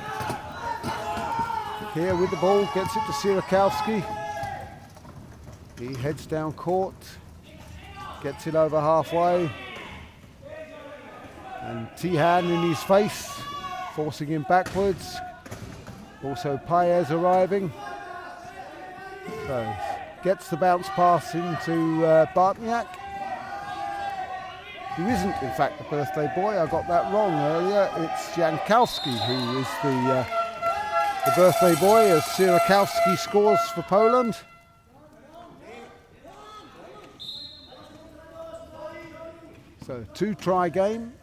here with the ball, gets it to Sierakowski. He heads down court, gets it over halfway. And Tihan in his face, forcing him backwards. Also Paez arriving. So gets the bounce pass into Bartniak, who isn't in fact the birthday boy. I got that wrong earlier. It's Jankowski who is the birthday boy, as Sierakowski scores for Poland. So 2-try game,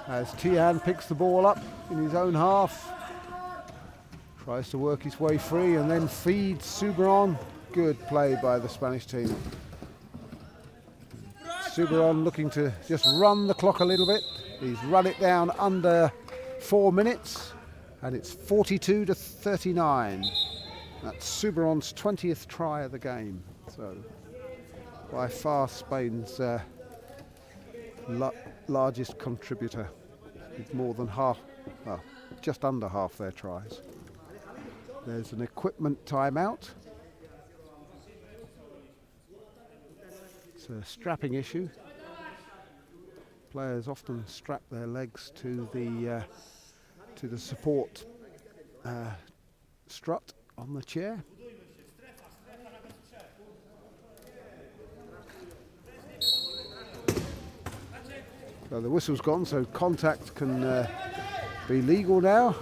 as Tihan picks the ball up in his own half, tries to work his way free and then feeds Suberon. Good play by the Spanish team. Suberon looking to just run the clock a little bit. He's run it down under 4 minutes, and it's 42-39. That's Suberon's 20th try of the game. So by far Spain's largest contributor, with more than half, well, just under half their tries. There's an equipment timeout. It's a strapping issue. Players often strap their legs to the support strut on the chair. So the whistle's gone, so contact can be legal now.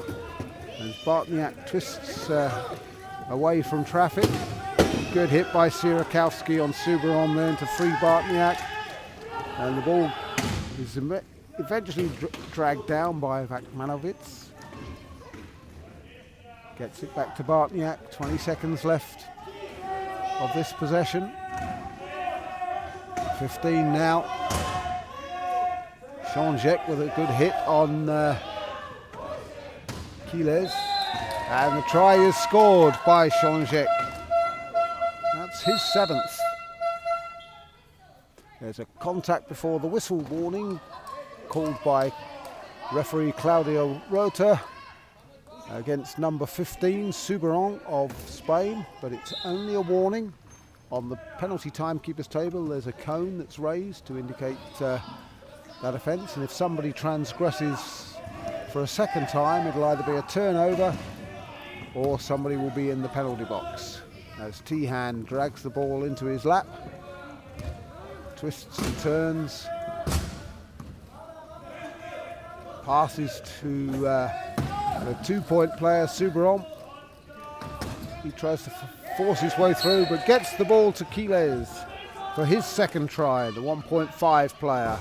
As Bartniak twists away from traffic. Good hit by Sierakowski on Suberon then to free Bartniak. And the ball is eventually dragged down by Vakmanowicz. Gets it back to Bartniak, 20 seconds left of this possession. 15 now. Jean-Jacques with a good hit on Quiles, and the try is scored by Jean-Jacques. That's his 7th. There's a contact before the whistle warning called by referee Claudio Rota against number 15, Suberon of Spain, but it's only a warning. On the penalty timekeeper's table there's a cone that's raised to indicate that offence, and if somebody transgresses for a second time, it'll either be a turnover or somebody will be in the penalty box. As Tihan drags the ball into his lap, twists and turns, passes to the 2-point player Suberon. He tries to force his way through, but gets the ball to Quiles for his second try, the 1.5 player.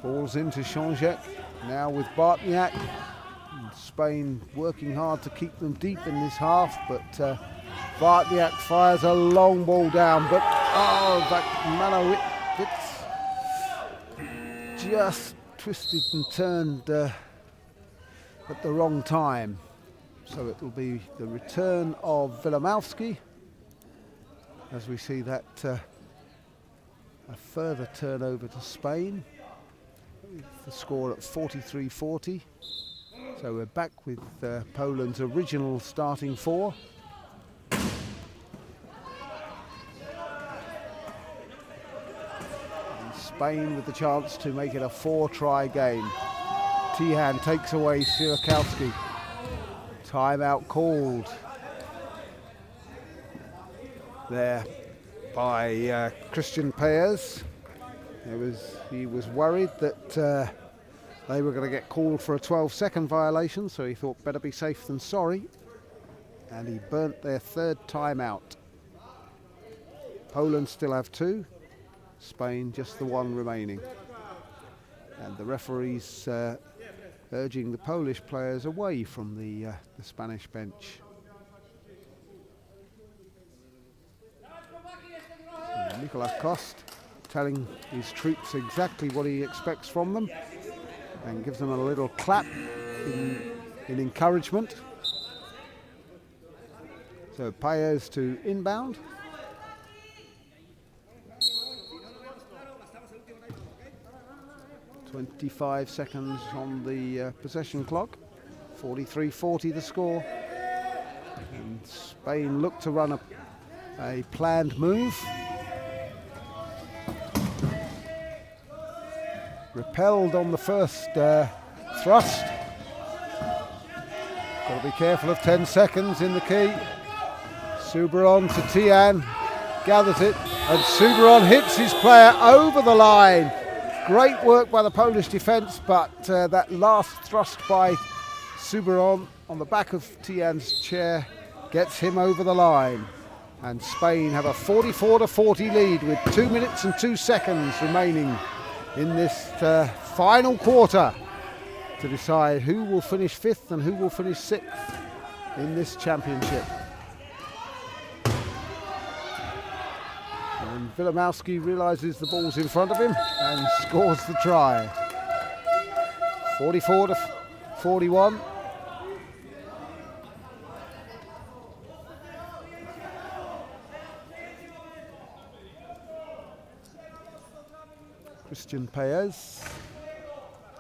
Ball's into Jean-Jacques, now with Bartniak. Spain working hard to keep them deep in this half, but Bartniak fires a long ball down, but Vakmanowicz just twisted and turned at the wrong time. So it will be the return of Wilimowski, as we see that a further turnover to Spain. The score at 43-40. So we're back with Poland's original starting 4. Spain with the chance to make it a 4-try game. Tihan takes away Sirakowski. Timeout called there by Christian Paez. He was worried that they were going to get called for a 12-second violation, so he thought better be safe than sorry, and he burnt their 3rd timeout. Poland still have 2, Spain just the 1 remaining, and the referees urging the Polish players away from the Spanish bench. Nicolas Coste telling his troops exactly what he expects from them and gives them a little clap in encouragement. So Paez to inbound. "25 seconds on the possession clock. 43-40 the score. And Spain look to run a planned move. Repelled on the first thrust. Got to be careful of 10 seconds in the key. Souberon to Tihan, gathers it, and Souberon hits his player over the line. Great work by the Polish defence, but that last thrust by Souberon on the back of Tihan's chair gets him over the line. And Spain have a 44-40 lead with 2 minutes and 2 seconds remaining in this final quarter to decide who will finish 5th and who will finish 6th in this championship. And Wilimowski realises the ball's in front of him and scores the try. 44-41. Christian Paez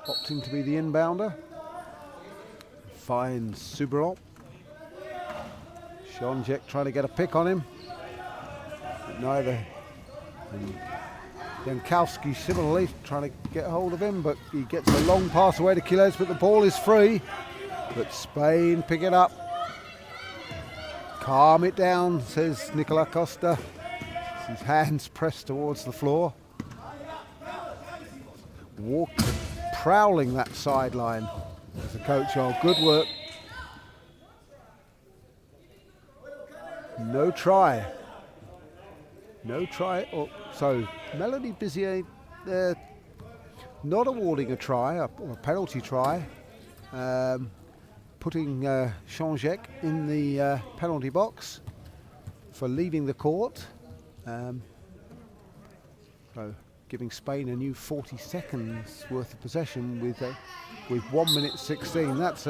opting to be the inbounder. Finds Souberon. Shonjek trying to get a pick on him. But neither. And Jankowski similarly trying to get hold of him, but he gets a long pass away to Quiles, but the ball is free. But Spain pick it up. Calm it down, says Nicolas Coste. His hands pressed towards the floor. Walker prowling that sideline as the coach. Oh, good work. No try. No try. Oh, so Melody Bizier not awarding a try, or a penalty try, putting Shonjek in the penalty box for leaving the court. So giving Spain a new 40 seconds worth of possession with 1 minute 16. That's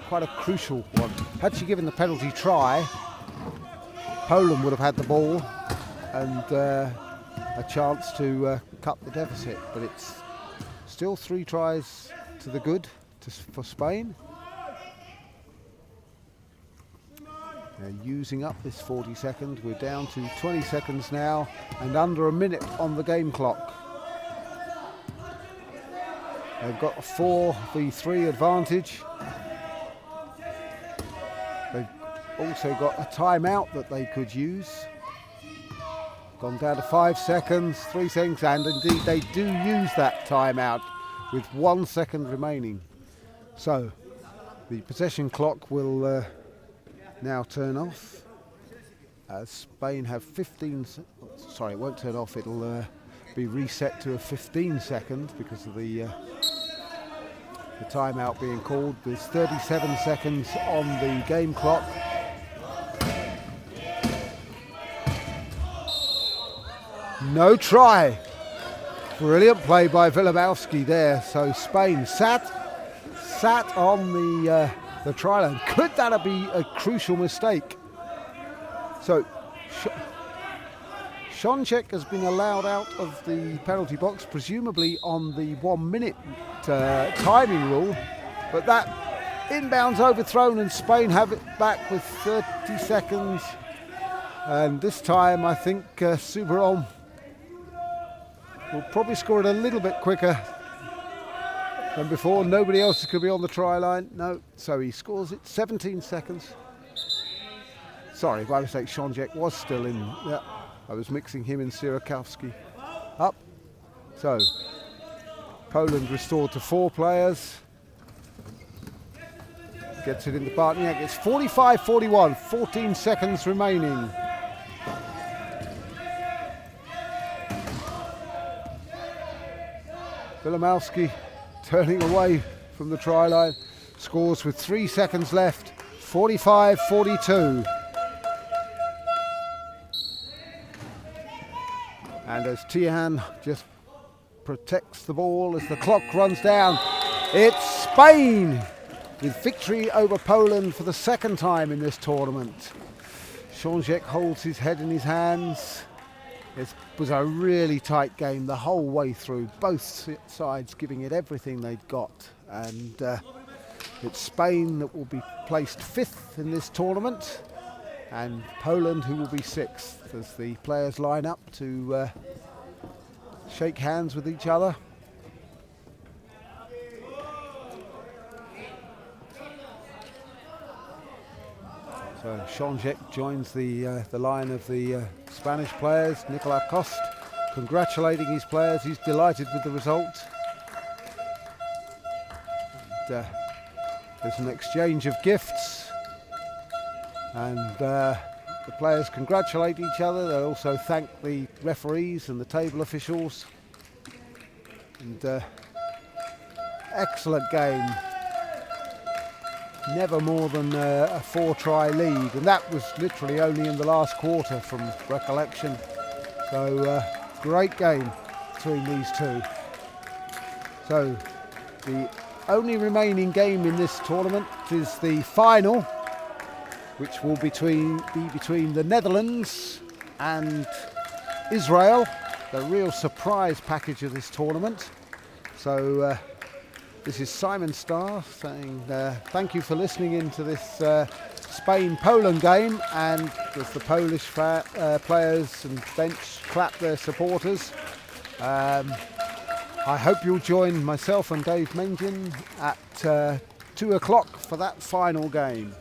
quite a crucial one. Had she given the penalty try, Poland would have had the ball and a chance to cut the deficit. But it's still 3 tries to the good for Spain. They're using up this 40 seconds. We're down to 20 seconds now and under a minute on the game clock. They've got a 4v3 advantage. They've also got a timeout that they could use. Gone down to 5 seconds, 3 seconds, and indeed they do use that timeout with 1 second remaining. So the possession clock will now turn off. As Spain have 15, sorry, it won't turn off, it'll be reset to a 15 second because of the timeout being called. There's 37 seconds on the game clock. No try. Brilliant play by Wilimowski there. So Spain sat on the try line. Could that be a crucial mistake? So Shonjek has been allowed out of the penalty box, presumably on the 1 minute timing rule, but that inbound's overthrown and Spain have it back with 30 seconds. And this time I think Souberon will probably score it a little bit quicker than before. Nobody else could be on the try line. No, so he scores it 17 seconds. Sorry, by mistake, Shonjek was still in. Yeah, I was mixing him and Sierakowski up. So Poland restored to 4 players. Gets it into Bartniak. It's 45-41, 14 seconds remaining. Wilimowski turning away from the try line, scores with 3 seconds left, 45-42. And as Tian just protects the ball as the clock runs down, it's Spain with victory over Poland for the second time in this tournament. Shonjek holds his head in his hands. It was a really tight game the whole way through, both sides giving it everything they'd got. And it's Spain that will be placed 5th in this tournament, and Poland who will be 6th as the players line up to shake hands with each other. So Shonjek joins the line of the Spanish players. Nicolas Coste congratulating his players. He's delighted with the result. And, there's an exchange of gifts, and the players congratulate each other. They also thank the referees and the table officials. And excellent game. Never more than a 4-try lead, and that was literally only in the last quarter from recollection. So great game between these two. So the only remaining game in this tournament is the final, which will be between the Netherlands and Israel, the real surprise package of this tournament. So this is Simon Starr saying thank you for listening into this Spain-Poland game, and as the Polish players and bench clap their supporters, I hope you'll join myself and Dave Mengin at 2 o'clock for that final game.